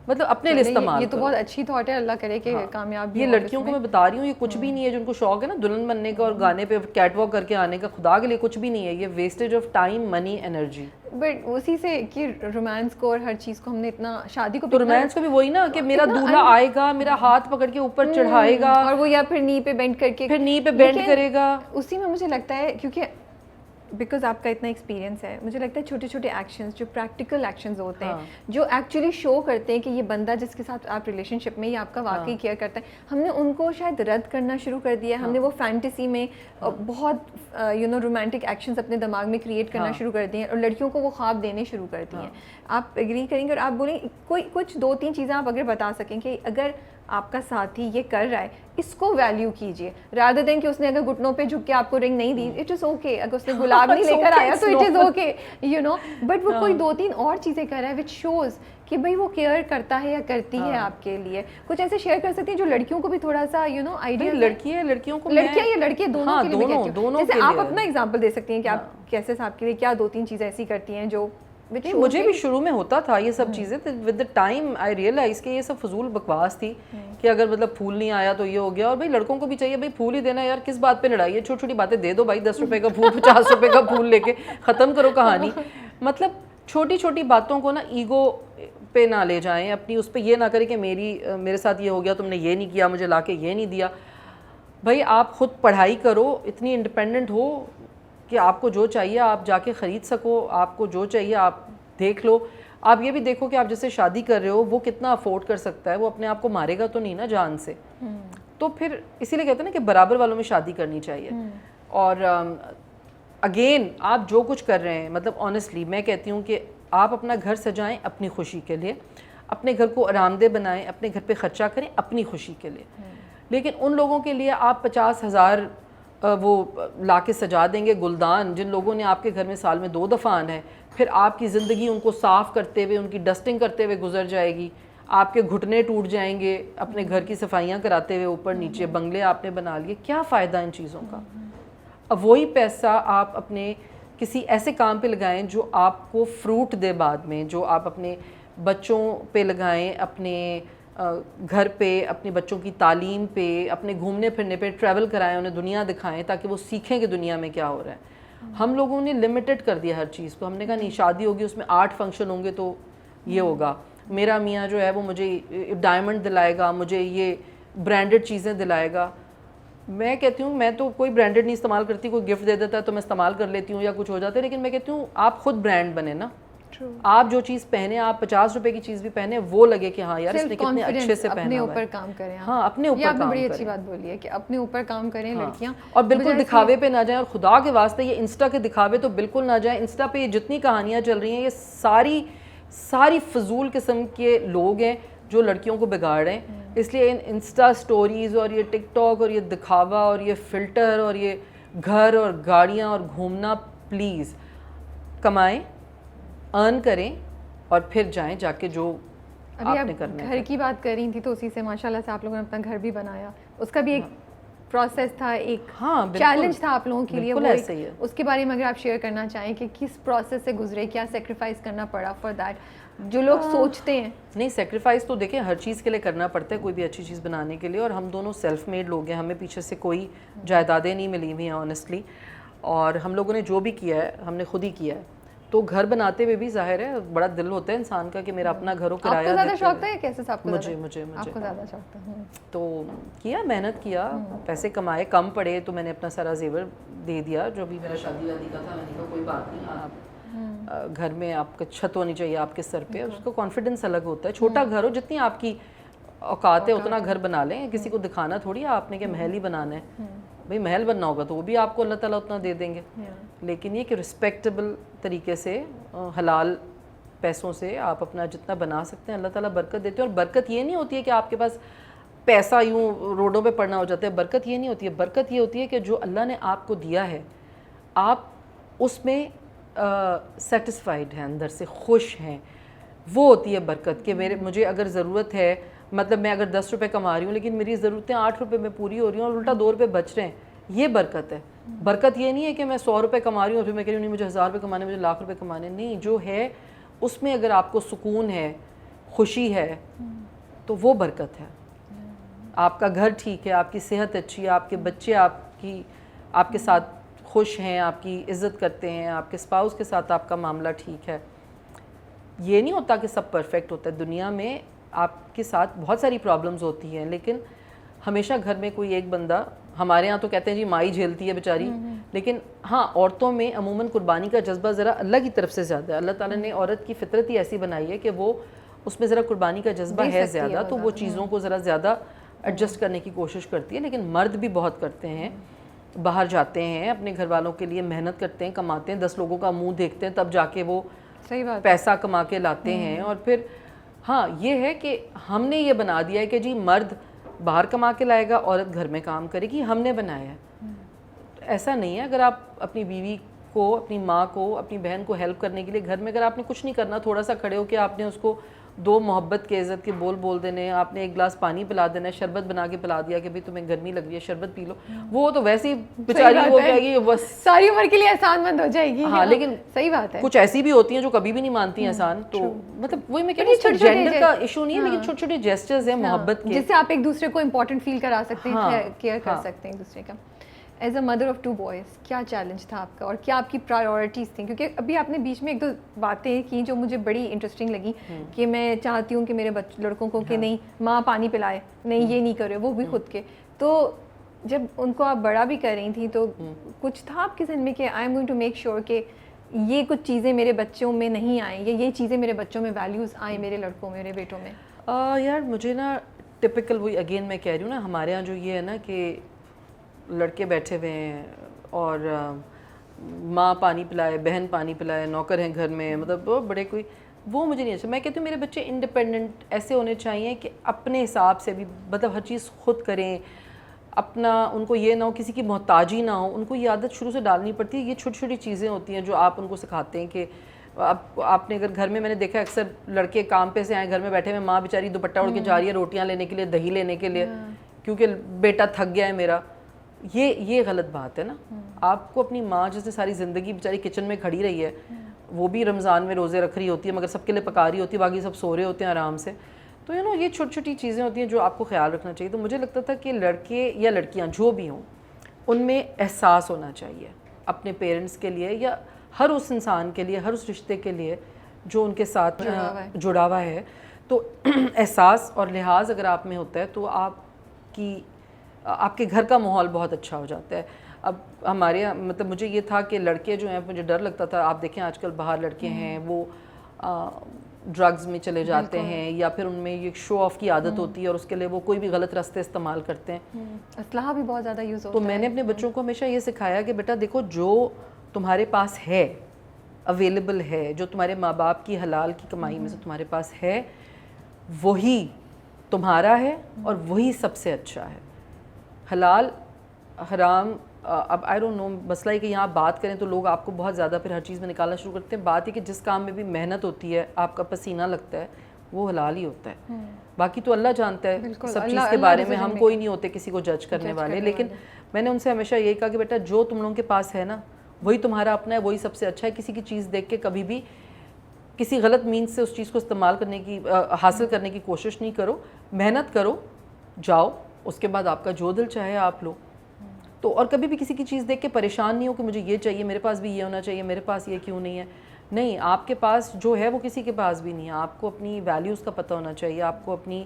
مطلب اپنے لیے استعمال کرو. یہ تو بہت اچھی تھاٹ ہے, اللہ کرے کہ کامیاب بھی. یہ لڑکیوں کو میں بتا رہی ہوں, یہ کچھ بھی نہیں ہے. جو ان کو شوق ہے نا دلہن بننے کا اور گانے پہ کیٹ واک کر کے آنے کا, خدا کے لیے کچھ بھی نہیں ہے. یہ wastage of time, money, energy. But اسی سے کہ رومانس کو اور ہر چیز کو ہم نے اتنا, شادی کو تو رومانس کو بھی وہی نا کہ میرا دولہا آئے گا, میرا ہاتھ پکڑ کے اوپر چڑھائے گا, اور وہ یا پھر نی پہ بینڈ کر کے, پھر نی پہ بینڈ کرے گا. اسی میں مجھے لگتا ہے, کیونکہ بیکاز آپ کا اتنا ایکسپیرینس ہے, مجھے لگتا ہے چھوٹے چھوٹے ایکشنز جو پریکٹیکل ایکشنز ہوتے ہیں, جو ایکچولی شو کرتے ہیں کہ یہ بندہ جس کے ساتھ آپ ریلیشن شپ میں یہ آپ کا واقعی کیئر کرتا ہے, ہم نے ان کو شاید رد کرنا شروع کر دیا ہے. ہم نے وہ فینٹیسی میں بہت رومانٹک ایکشنز اپنے دماغ میں کریٹ کرنا شروع کر دیے ہیں, اور لڑکیوں کو وہ خواب دینے شروع کر دیے ہیں. آپ ایگری کریں گے, اور آپ بولیں کوئی کچھ 2-3 چیزیں آپ اگر بتا سکیں کہ اگر آپ کا ساتھی یہ کر رہا ہے, اس کو ویلیو کیجیے, رادر دین کہ اس نے اگر گھٹنوں پہ جھک کے آپ کو رنگ نہیں دی, اٹ از اوکے. اگر اس نے گلاب نہیں لے کر آیا تو اٹ از اوکے, بٹ وہ کوئی 2-3 اور چیزیں کر رہا ہے وچ شوز کہ بھائی وہ کیئر کرتا ہے یا کرتی ہے آپ کے لیے. کچھ ایسے شیئر کر سکتی ہیں جو لڑکیوں کو بھی تھوڑا سا آئیڈیا, لڑکیاں یا لڑکے دونوں کے لیے, جیسے آپ اپنا ایگزامپل دے سکتی ہیں کہ آپ کیسے صاحب کے لیے کیا 2-3 چیزیں ایسی کرتی ہیں جو which مجھے بھی شروع میں ہوتا تھا یہ سب چیزیں, with the time I realise کہ یہ سب فضول بکواس تھی کہ اگر مطلب پھول نہیں آیا تو یہ ہو گیا. اور بھائی لڑکوں کو بھی چاہیے بھائی پھول ہی دینا یار, کس بات پہ لڑائی ہے, چھوٹی چھوٹی باتیں دے دو بھائی, 10 روپے کا پھول 50 روپے کا پھول لے کے ختم کرو کہانی. مطلب چھوٹی چھوٹی باتوں کو نا ایگو پہ نہ لے جائیں, اپنی اس پہ یہ نہ کریں کہ میرے ساتھ یہ ہو گیا, تم نے یہ نہیں کیا, مجھے لا کے یہ نہیں دیا. بھائی آپ خود پڑھائی کرو, اتنی انڈیپینڈنٹ ہو کہ آپ کو جو چاہیے آپ جا کے خرید سکو, آپ کو جو چاہیے آپ دیکھ لو. آپ یہ بھی دیکھو کہ آپ جیسے شادی کر رہے ہو وہ کتنا افورڈ کر سکتا ہے, وہ اپنے آپ کو مارے گا تو نہیں نا جان سے. تو پھر اسی لیے کہتے ہیں نا کہ برابر والوں میں شادی کرنی چاہیے. اور اگین آپ جو کچھ کر رہے ہیں, مطلب آنیسٹلی میں کہتی ہوں کہ آپ اپنا گھر سجائیں اپنی خوشی کے لیے, اپنے گھر کو آرام دہ بنائیں, اپنے گھر پہ خرچہ کریں اپنی خوشی کے لیے. لیکن ان لوگوں کے لیے آپ 50,000 وہ لا کے سجا دیں گے گلدان, جن لوگوں نے آپ کے گھر میں سال میں 2 دفعہ آنا ہے, پھر آپ کی زندگی ان کو صاف کرتے ہوئے, ان کی ڈسٹنگ کرتے ہوئے گزر جائے گی. آپ کے گھٹنے ٹوٹ جائیں گے اپنے گھر کی صفائیاں کراتے ہوئے, اوپر نیچے بنگلے آپ نے بنا لیے. کیا فائدہ ان چیزوں کا؟ اب وہی پیسہ آپ اپنے کسی ایسے کام پہ لگائیں جو آپ کو فروٹ دے بعد میں, جو آپ اپنے بچوں پہ لگائیں, اپنے گھر پہ, اپنے بچوں کی تعلیم پہ, اپنے گھومنے پھرنے پہ, ٹریول کرائیں, انہیں دنیا دکھائیں تاکہ وہ سیکھیں کہ دنیا میں کیا ہو رہا ہے. ہم لوگوں نے لمیٹڈ کر دیا ہر چیز کو. ہم نے کہا نہیں شادی ہوگی اس میں 8 فنکشن ہوں گے تو یہ ہوگا, میرا میاں جو ہے وہ مجھے ڈائمنڈ دلائے گا, مجھے یہ برانڈڈ چیزیں دلائے گا. میں کہتی ہوں میں تو کوئی برانڈڈ نہیں استعمال کرتی, کوئی گفٹ دے دیتا ہے تو میں استعمال کر لیتی ہوں یا کچھ ہو جاتا ہے. لیکن میں کہتی ہوں آپ خود برانڈ بنے نا, آپ جو چیز پہنے, آپ 50 روپے کی چیز بھی پہنے, وہ لگے کہ ہاں یار اس نے کتنے اچھے سے پہنا اپنے ہوا اوپر ہے. کام کریں. ہاں اپنے اوپر کام کریں. بڑی اچھی بات بولی ہے کہ اپنے اوپر کام کریں لڑکیاں, اور بالکل دکھاوے پہ نہ جائیں. اور خدا کے واسطے یہ انسٹا کے دکھاوے تو بالکل نہ جائیں. انسٹا پہ یہ جتنی کہانیاں چل رہی ہیں یہ ساری فضول قسم کے لوگ ہیں جو لڑکیوں کو بگاڑ رہے ہیں. اس لیے ان انسٹا سٹوریز اور یہ ٹک ٹاک اور یہ دکھاوا اور یہ فلٹر اور یہ گھر اور گاڑیاں اور گھومنا, پلیز کمائیں, ارن کریں اور پھر جائیں جا کے جو آپ نے کرنا ہے. گھر کی بات کر رہی تھی تو اسی سے ماشاءاللہ سے آپ لوگوں نے اپنا گھر بھی بنایا, اس کا بھی ایک پروسیس تھا, ایک چیلنج تھا آپ لوگوں کے لیے, وہ اس کے بارے میں اگر آپ شیئر کرنا چاہیں کہ کس پروسیس سے گزرے, کیا سیکریفائز کرنا پڑا فار دیٹ, جو لوگ سوچتے ہیں. نہیں سیکریفائز تو دیکھیں ہر چیز کے لیے کرنا پڑتا ہے, کوئی بھی اچھی چیز بنانے کے لیے. اور ہم دونوں سیلف میڈ لوگ ہیں, ہمیں پیچھے سے کوئی جائیدادیں نہیں ملی ہوئی ہیں آنیسٹلی, اور ہم لوگوں نے جو بھی کیا ہے ہم نے خود ہی کیا ہے. تو گھر بناتے ہوئے بھی ظاہر ہے بڑا دل ہوتا ہے انسان کا کہ میرا اپنا گھر ہو, کرایہ. آپ کو زیادہ شوق تھا یا کیسے صاحب کو؟ مجھے آپ کو زیادہ شوق تھا. تو کیا, محنت کیا, پیسے کمائے, کم پڑے تو میں نے اپنا سارا زیور دے دیا جو بھی میرا شادی وادی کا تھا. میں نے کہا کوئی بات نہیں, آپ گھر میں آپ کا چھت ہونی چاہیے آپ کے سر پہ, اس کا کانفیڈنس الگ ہوتا ہے. چھوٹا گھر ہو, جتنی آپ کی اوقات ہے اتنا گھر بنا لیں, کسی کو دکھانا تھوڑی آپ نے کہ محل ہی بنانا ہے. بھئی محل بننا ہوگا تو وہ بھی آپ کو اللہ تعالیٰ اتنا دے دیں گے. لیکن یہ کہ رسپیکٹیبل طریقے سے حلال پیسوں سے آپ اپنا جتنا بنا سکتے ہیں اللہ تعالیٰ برکت دیتے ہیں. اور برکت یہ نہیں ہوتی ہے کہ آپ کے پاس پیسہ یوں روڈوں پہ پڑنا ہو جاتا ہے. برکت یہ نہیں ہوتی ہے, برکت یہ ہوتی ہے کہ جو اللہ نے آپ کو دیا ہے آپ اس میں سیٹسفائیڈ ہیں, اندر سے خوش ہیں, وہ ہوتی ہے برکت. کہ مجھے اگر ضرورت ہے, مطلب میں اگر 10 روپے کما رہی ہوں لیکن میری ضرورتیں 8 روپے میں پوری ہو رہی ہیں اور الٹا 2 روپے بچ رہے ہیں, یہ برکت ہے. برکت یہ نہیں ہے کہ میں 100 روپے کما رہی ہوں اور پھر میں کہہ رہی ہوں نہیں مجھے 1000 روپے کمانے, مجھے لاکھ روپے کمانے. نہیں, جو ہے اس میں اگر آپ کو سکون ہے, خوشی ہے, تو وہ برکت ہے. آپ کا گھر ٹھیک ہے, آپ کی صحت اچھی ہے, آپ کے بچے آپ کے ساتھ خوش ہیں, آپ کی عزت کرتے ہیں, آپ کے اسپاؤس کے ساتھ آپ کا معاملہ ٹھیک ہے. یہ نہیں ہوتا کہ سب پرفیکٹ ہوتا ہے. دنیا میں آپ کے ساتھ بہت ساری پرابلمز ہوتی ہیں, لیکن ہمیشہ گھر میں کوئی ایک بندہ, ہمارے ہاں تو کہتے ہیں جی مائی جھیلتی ہے بیچاری, لیکن ہاں عورتوں میں عموماً قربانی کا جذبہ ذرا اللہ کی طرف سے زیادہ ہے. اللہ تعالیٰ نے عورت کی فطرت ہی ایسی بنائی ہے کہ وہ اس میں ذرا قربانی کا جذبہ ہے زیادہ, تو وہ چیزوں کو ذرا زیادہ ایڈجسٹ کرنے کی کوشش کرتی ہے. لیکن مرد بھی بہت کرتے ہیں, باہر جاتے ہیں, اپنے گھر والوں کے لیے محنت کرتے ہیں, کماتے ہیں, 10 لوگوں کا منہ دیکھتے ہیں, تب جا کے وہ پیسہ کما کے لاتے ہیں. اور پھر ہاں یہ ہے کہ ہم نے یہ بنا دیا ہے کہ جی مرد باہر کما کے لائے گا, عورت گھر میں کام کرے گی, ہم نے بنایا ہے. ایسا نہیں ہے. اگر آپ اپنی بیوی کو, اپنی ماں کو, اپنی بہن کو ہیلپ کرنے کے لیے گھر میں اگر آپ نے کچھ نہیں کرنا, تھوڑا سا کھڑے ہو کے آپ نے اس کو دو محبت کے عزت کے بول دینے, آپ نے ایک گلاس پانی پلا دینا ہے, شربت بنا کے پلا دیا کہ بھئی تمہیں گرمی لگ رہی ہے شربت پی لو, وہ تو ویسے ہی بیچاری ہو جائے گی بس ساری عمر کے لیے احسان مند ہو جائے گی. ہاں لیکن صحیح بات ہے, کچھ ایسی بھی ہوتی ہیں جو کبھی بھی نہیں مانتی ہیں احسان, تو مطلب وہی میں کہہ رہی ہوں جینڈر کا ایشو نہیں ہے, لیکن چھوٹے چھوٹے جیسچرز ہیں محبت کے, جس سے آپ ایک دوسرے کو امپورٹنٹ فیل کرا سکتے ہیں, کیئر کر سکتے ہیں ایک دوسرے کا. As a mother of 2 boys کیا چیلنج تھا آپ کا, اور کیا آپ کی پرائیورٹیز تھیں؟ کیونکہ ابھی آپ نے بیچ میں ایک دو باتیں کی جو مجھے بڑی انٹرسٹنگ لگی, کہ میں چاہتی ہوں کہ میرے لڑکوں کو کہ نہیں ماں پانی پلائے, نہیں یہ نہیں کرے, وہ بھی خود کے. تو جب ان کو آپ بڑا بھی کر رہی تھیں تو کچھ تھا آپ کے ذہن میں کہ I am going to make sure کہ یہ کچھ چیزیں میرے بچوں میں نہیں آئیں, یا یہ چیزیں میرے بچوں میں ویلیوز آئیں, میرے لڑکوں میں, میرے بیٹوں میں؟ یار مجھے نا ٹپکل وہی اگین میں کہہ رہی ہوں نا, ہمارے یہاں جو یہ ہے نا کہ لڑکے بیٹھے ہوئے ہیں اور ماں پانی پلائے, بہن پانی پلائے, نوکر ہیں گھر میں, مطلب بڑے کوئی, وہ مجھے نہیں اچھا. میں کہتی ہوں میرے بچے انڈیپینڈنٹ ایسے ہونے چاہیے کہ اپنے حساب سے بھی مطلب ہر چیز خود کریں, اپنا ان کو یہ نہ ہو کسی کی محتاجی نہ ہو. ان کو یہ عادت شروع سے ڈالنی پڑتی ہے, یہ چھوٹی چھوٹی چیزیں ہوتی ہیں جو آپ ان کو سکھاتے ہیں کہ آپ نے اگر گھر میں نے دیکھا اکثر لڑکے کام پہ سے آئے گھر میں بیٹھے ہوئے, ماں بیچاری دوپٹہ اڑ کے جا رہی ہے روٹیاں لینے کے لیے, دہی لینے کے لیے, کیونکہ بیٹا تھک گیا ہے میرا. یہ غلط بات ہے نا. آپ کو اپنی ماں جس نے ساری زندگی بیچاری کچن میں کھڑی رہی ہے, وہ بھی رمضان میں روزے رکھ رہی ہوتی ہے مگر سب کے لیے پکا رہی ہوتی ہے, باقی سب سو رہے ہوتے ہیں آرام سے. تو یہ چھوٹی چھوٹی چیزیں ہوتی ہیں جو آپ کو خیال رکھنا چاہیے. تو مجھے لگتا تھا کہ لڑکے یا لڑکیاں جو بھی ہوں ان میں احساس ہونا چاہیے اپنے پیرنٹس کے لیے, یا ہر اس انسان کے لیے, ہر اس رشتے کے لیے جو ان کے ساتھ جڑا ہوا ہے. تو احساس اور لحاظ اگر آپ میں ہوتا ہے تو آپ کے گھر کا ماحول بہت اچھا ہو جاتا ہے. اب ہمارے یہاں مطلب مجھے یہ تھا کہ لڑکے جو ہیں, مجھے ڈر لگتا تھا, آپ دیکھیں آج کل باہر لڑکے ہیں وہ ڈرگز میں چلے جاتے ہیں, یا پھر ان میں یہ شو آف کی عادت ہوتی ہے اور اس کے لیے وہ کوئی بھی غلط راستے استعمال کرتے ہیں. اسلحہ بھی بہت زیادہ یوز ہوتا ہے. تو میں نے اپنے بچوں کو ہمیشہ یہ سکھایا کہ بیٹا دیکھو جو تمہارے پاس ہے, اویلیبل ہے, جو تمہارے ماں باپ کی حلال کی کمائی میں سے تمہارے پاس ہے, وہی تمہارا ہے اور وہی سب سے اچھا ہے. حلال حرام اب آئی ڈونٹ نو, مسئلہ ہے کہ یہاں آپ بات کریں تو لوگ آپ کو بہت زیادہ پھر ہر چیز میں نکالنا شروع کرتے ہیں. بات یہ کہ جس کام میں بھی محنت ہوتی ہے, آپ کا پسینہ لگتا ہے, وہ حلال ہی ہوتا ہے. باقی تو اللہ جانتا ہے سب چیز کے بارے میں, ہم کوئی نہیں ہوتے کسی کو جج کرنے والے. لیکن میں نے ان سے ہمیشہ یہی کہا کہ بیٹا جو تم لوگوں کے پاس ہے نا وہی تمہارا اپنا ہے, وہی سب سے اچھا ہے. کسی کی چیز دیکھ کے کبھی بھی کسی غلط مینس سے اس چیز کو استعمال کرنے کی حاصل کرنے کی کوشش نہیں کرو. محنت کرو, جاؤ, اس کے بعد آپ کا جو دل چاہے آپ لو. تو اور کبھی بھی کسی کی چیز دیکھ کے پریشان نہیں ہو کہ مجھے یہ چاہیے, میرے پاس بھی یہ ہونا چاہیے, میرے پاس یہ کیوں نہیں ہے. نہیں, آپ کے پاس جو ہے وہ کسی کے پاس بھی نہیں ہے. آپ کو اپنی ویلیوز کا پتہ ہونا چاہیے. آپ کو اپنی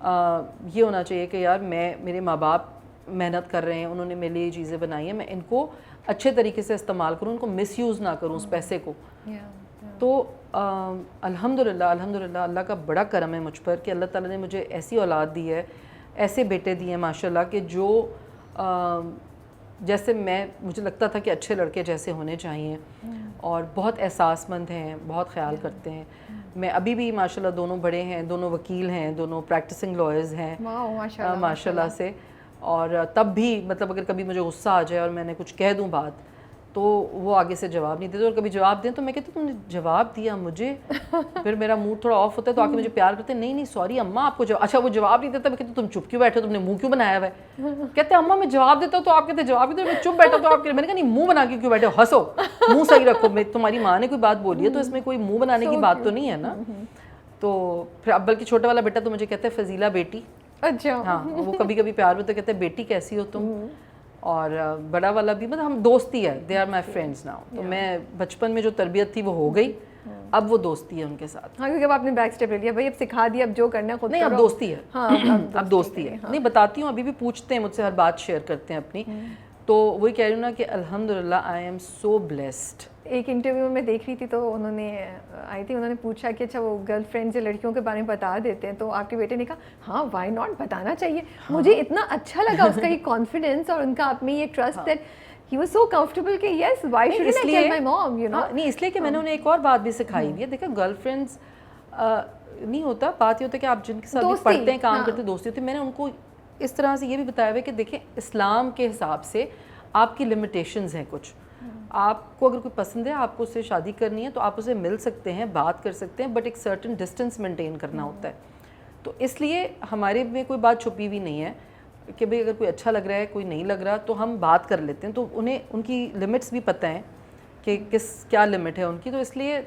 یہ ہونا چاہیے کہ یار میرے ماں باپ محنت کر رہے ہیں, انہوں نے میرے لیے یہ چیزیں بنائی ہیں, میں ان کو اچھے طریقے سے استعمال کروں, ان کو مس یوز نہ کروں اس پیسے کو. تو الحمدللہ اللہ کا بڑا کرم ہے مجھ پر کہ اللہ تعالیٰ نے مجھے ایسی اولاد دی ہے, ایسے بیٹے دیے ہیں ماشاءاللہ کہ جو جیسے مجھے لگتا تھا کہ اچھے لڑکے جیسے ہونے چاہیے, اور بہت احساس مند ہیں, بہت خیال کرتے ہیں. میں ابھی بھی ماشاءاللہ دونوں بڑے ہیں, دونوں وکیل ہیں, دونوں پریکٹسنگ لائرز ہیں ماشاءاللہ سے. اور تب بھی مطلب اگر کبھی مجھے غصہ آ جائے اور میں نے کچھ کہہ دوں بات تو وہ آگے سے جواب نہیں دیتے, اور کبھی جواب دیں تو میں کہتی ہوں تم نے جواب دیا مجھے, پھر میرا موڈ تھوڑا آف ہوتا ہے تو آ کے مجھے پیار کرتے ہیں, نہیں سوری اماں آپ کو اچھا وہ جواب نہیں دیتا. میں کہتی تم چپ کیوں بیٹھے ہو, تم نے منہ کیوں بنایا ہوا ہے؟ کہتے ہیں اماں میں جواب دیتا ہوں تو آپ کہتے ہیں جواب ہی دو, میں چپ بیٹھا تو آپ کہتے ہیں. میں نے کہا نہیں منہ بنا کے کیوں بیٹھے ہو, ہنسو, منہ صحیح رکھو. تمہاری ماں نے کوئی بات بولی ہے تو اس میں کوئی منہ بنانے کی بات تو نہیں ہے نا. تو پھر اب بلکہ چھوٹا والا بیٹا تو مجھے کہتا ہے فضیلہ بیٹی. اچھا ہاں, وہ کبھی کبھی پیار میں تو کہتے ہیں بیٹی کیسی ہو تم. اور بڑا والا بھی مطلب ہم دوستی ہے, they are my friends now. تو میں بچپن میں جو تربیت تھی وہ ہو گئی, اب وہ دوستی ہے ان کے ساتھ. ہاں کیونکہ اب آپ نے بیک اسٹیپ لے لیا, بھائی اب سکھا دیا, اب جو کرنا ہے خود نہیں, اب دوستی ہے. ہاں اب دوستی ہے. نہیں بتاتی ہوں, ابھی بھی پوچھتے ہیں مجھ سے, ہر بات شیئر کرتے ہیں اپنی. تو وہی کہہ رہی ہوں نا کہ الحمدللہ آئی ایم سو بلیسڈ. ایک انٹرویو میں دیکھ رہی تھی تو انہوں نے آئی تھی, انہوں نے پوچھا کہ اچھا وہ گرل فرینڈ یا لڑکیوں کے بارے میں بتا دیتے ہیں, تو آپ کے بیٹے نے کہا ہاں وائی ناٹ, بتانا چاہیے. مجھے اتنا اچھا لگا اس کا یہ کانفیڈینس اور ان کا آپ میں یہ trust that he was so comfortable کہ yes why shouldn't I tell my mom, you نو. نہیں اس لیے کہ میں نے انہیں ایک اور بات بھی سکھائی ہوئی ہے. دیکھیں گرل فرینڈس نہیں ہوتا, بات یہ ہوتا ہے کہ آپ جن کے ساتھ پڑھتے ہیں, کام کرتے, دوستی ہوتی ہے. میں نے ان کو اس طرح سے یہ بھی بتایا ہوا ہے کہ دیکھیں اسلام کے حساب سے آپ کی لمیٹیشنز ہیں کچھ. آپ کو اگر کوئی پسند ہے, آپ کو اس سے شادی کرنی ہے, تو آپ اسے مل سکتے ہیں, بات کر سکتے ہیں, بٹ ایک سرٹن ڈسٹینس مینٹین کرنا ہوتا ہے. تو اس لیے ہمارے میں کوئی بات چھپی ہوئی نہیں ہے کہ بھئی اگر کوئی اچھا لگ رہا ہے, کوئی نہیں لگ رہا, تو ہم بات کر لیتے ہیں. تو انہیں ان کی لمٹس بھی پتہ ہیں کہ کیا لمٹ ہے ان کی, تو اس لیے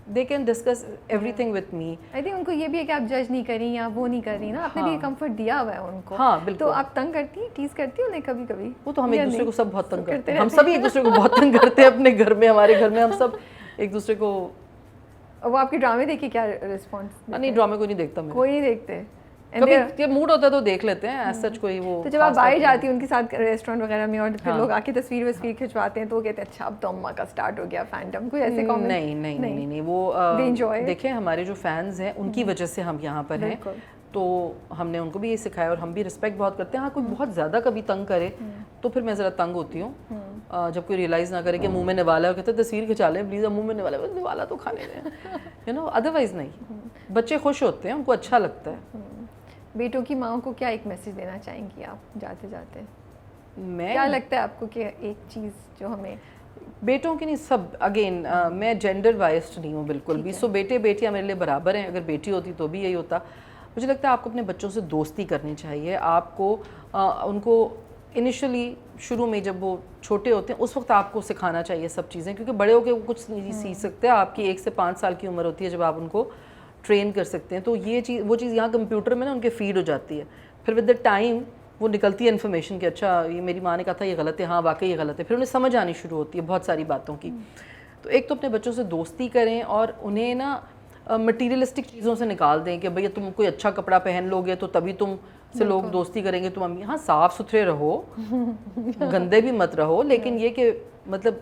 they can discuss everything with me. I think ان کو یہ بھی ہے کہ آپ جج نہیں کر رہی یا وہ نہیں کر رہی نا, آپ نے بھی کمفرٹ دیا ہوا ہے ان کو. ہاں بالکل. تو آپ تنگ کرتی ہیں, ٹیز کرتی ہیں انہیں کبھی کبھی؟ وہ تو ہم ایک دوسرے کو سب بہت تنگ کرتے ہیں, ہم سبھی ایک دوسرے کو بہت تنگ کرتے ہیں اپنے گھر میں, ہمارے گھر میں ہم سب ایک دوسرے کو. وہ آپ کے ڈرامے دیکھ کے کیا رسپانس؟ نہیں, ڈرامے کوئی نہیں دیکھتا میں. کوئی نہیں دیکھتے؟ کبھی جب موڈ ہوتا ہے تو دیکھ لیتے ہیں, ایز سچ کوئی وہ. تو جب آپ باہر جاتی ہیں ان کے ساتھ ریسٹورینٹ وغیرہ میں, اور پھر لوگ آ کے تصویر کھنچواتے ہیں, تو وہ کہتے ہیں اچھا اب تو اماں کا اسٹارٹ ہو گیا فینڈم, کوئی ایسے کامنٹ؟ نہیں, وہ دیکھیں ہمارے جو فینز ہیں ان کی وجہ سے ہم یہاں پر ہیں, تو ہم نے ان کو بھی یہ سکھایا اور ہم بھی رسپیکٹ بہت کرتے ہیں. ہاں کوئی بہت زیادہ کبھی تنگ کرے تو پھر میں ذرا تنگ ہوتی ہوں, جب کوئی ریئلائز نہ کرے کہ منہ میں نوالا ہے, کہتے ہیں تصویر کھنچا لیں پلیز, اب منہ میں نوالا تو کھانے دیں, یو نو, ادروائز نہیں. بچے خوش ہوتے ہیں, ان کو اچھا لگتا ہے. بیٹوں کی ماؤں کو کیا ایک میسج دینا چاہیں گی آپ جاتے جاتے؟ میں کیا لگتا ہے آپ کو کہ ایک چیز جو ہمیں بیٹوں کی نہیں, سب اگین میں جینڈر وائزڈ نہیں ہوں بالکل بھی. سو بیٹے بیٹیاں میرے لیے برابر ہیں, اگر بیٹی ہوتی تو بھی یہی ہوتا. مجھے لگتا ہے آپ کو اپنے بچوں سے دوستی کرنی چاہیے. آپ کو ان کو انیشلی شروع میں جب وہ چھوٹے ہوتے ہیں اس وقت آپ کو سکھانا چاہیے سب چیزیں, کیونکہ بڑے ہو کے وہ کچھ نہیں سیکھ سکتے. آپ کی 1 سے 5 سال کی عمر ہوتی ہے جب آپ ان کو ٹرین کر سکتے ہیں. تو یہ چیز وہ چیز یہاں کمپیوٹر میں نا ان کے فیڈ ہو جاتی ہے, پھر ود دا ٹائم وہ نکلتی ہے انفارمیشن کہ اچھا یہ میری ماں نے کہا تھا یہ غلط ہے, ہاں واقعی یہ غلط ہے, پھر انہیں سمجھ آنی شروع ہوتی ہے بہت ساری باتوں کی. تو ایک تو اپنے بچوں سے دوستی کریں اور انہیں نا مٹیریلسٹک چیزوں سے نکال دیں کہ بھئی تم کوئی اچھا کپڑا پہن لو گے تو تبھی تم سے لوگ دوستی کریں گے. تم امی, ہاں صاف ستھرے رہو, گندے بھی مت رہو, لیکن یہ کہ مطلب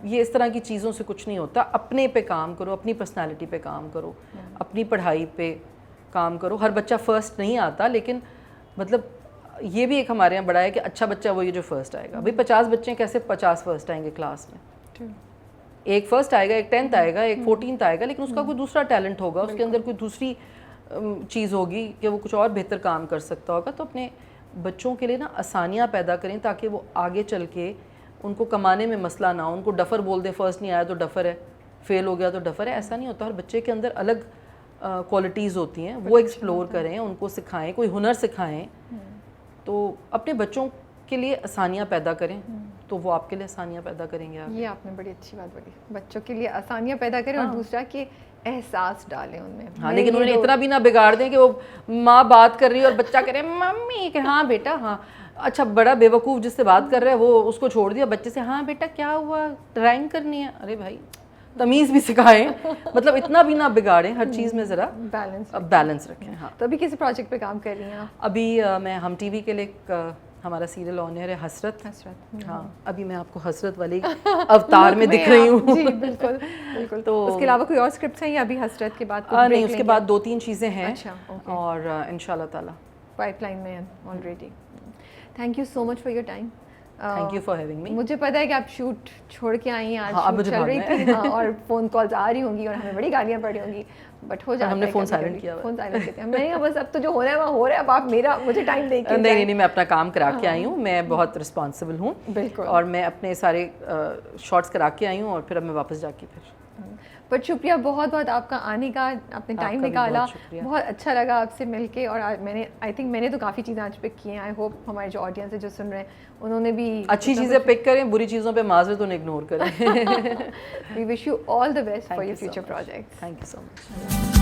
یہ اس طرح کی چیزوں سے کچھ نہیں ہوتا. اپنے پہ کام کرو, اپنی پرسنالٹی پہ کام کرو, اپنی پڑھائی پہ کام کرو. ہر بچہ فرسٹ نہیں آتا, لیکن مطلب یہ بھی ایک ہمارے یہاں بڑا ہے کہ اچھا بچہ وہی جو فرسٹ آئے گا. بھئی 50 بچے ہیں, کیسے 50 فرسٹ آئیں گے کلاس میں؟ ایک فرسٹ آئے گا, ایک 10th آئے گا, ایک 14th آئے گا, لیکن اس کا کوئی دوسرا ٹیلنٹ ہوگا, اس کے اندر کوئی دوسری چیز ہوگی کہ وہ کچھ اور بہتر کام کر سکتا ہوگا. تو اپنے بچوں کے لیے نا آسانیاں پیدا کریں تاکہ وہ آگے چل کے ان کو کمانے میں مسئلہ نہ ہو. ان کو ڈفر بول دیں, فرسٹ نہیں آیا تو ڈفر ہے, فیل ہو گیا تو ڈفر ہے. ایسا نہیں ہوتا. ہر بچے کے اندر الگ کوالٹیز ہوتی ہیں, وہ ایکسپلور کریں, ان کو سکھائیں, کوئی ہنر سکھائیں. تو اپنے بچوں کے لیے آسانیاں پیدا کریں تو وہ آپ کے لیے آسانیاں پیدا کریں گے. یہ آپ نے بڑی اچھی بات بولی, بچوں کے لیے آسانیاں پیدا کریں اور دوسرا کہ احساس ڈالیں ان میں. ہاں, لیکن انہیں اتنا بھی نہ بگاڑ دیں کہ وہ ماں بات کر رہی ہے اور بچہ کہہ رہے ممی کہ ہاں بیٹا ہاں. اچھا بڑا بے وقوف جس سے بات کر رہا ہے وہ اس کو چھوڑ دیا, بچے سے ہاں بیٹا کیا ہوا, ڈرائنگ کرنی ہے. ارے بھائی تمیز بھی سکھائیں, مطلب اتنا بھی نہ بگاڑیں, ہر چیز میں ذرا بیلنس رکھیں. ہاں. تو ابھی کسی پروجیکٹ پہ کام کر رہی ہیں آپ؟ ابھی میں ہم ٹی وی کے لیے ہمارا سیریل آن ایئر ہے حسرت. ہاں, ابھی میں آپ کو حسرت والی اوتار میں دکھ رہی ہوں. جی بالکل بالکل. تو اس کے علاوہ کوئی اور اسکرپٹس ہیں یا ابھی حسرت کے بعد؟ نہیں, اس کے بعد 2-3 چیزیں ہیں اور ان شاء اللہ تعالیٰ پائپ لائن میں already. Thank you so much for your time. Thank you for having me. مجھے پتا ہے کہ آپ شوٹ چھوڑ کے آئی ہیں, آج چل رہی تھی اور فون کالز آ رہی ہوں گی اور ہمیں بڑی گالیاں پڑی ہوں گی, بٹ ہو جاتا ہے. ہم نے فون سائلنٹ کیا, فون سائلنٹ کیا. میں نے بس اب تو جو ہو رہا ہے وہ ہو رہا ہے, اب آپ میرا مجھے ٹائم دیں گے. نہیں, میں اپنا کام کرا کے آئی ہوں, میں بہت رسپانسبل ہوں. بالکل. اور میں اپنے سارے شارٹس کرا کے آئی ہوں اور پھر اب میں واپس جا کے پھر. بٹ شکریہ بہت بہت آپ کا آنے کا, آپ نے ٹائم نکالا, بہت اچھا لگا آپ سے مل کے. اور میں نے آئی تھنک میں نے تو کافی چیزیں آج پک کی ہیں. آئی ہوپ ہمارے جو آڈینس ہے جو سن رہے ہیں انہوں نے بھی اچھی چیزیں پک کریں, بری چیزوں پہ معذرت انہیں اگنور کریں. We wish you all the best for your future projects. Thank you so much.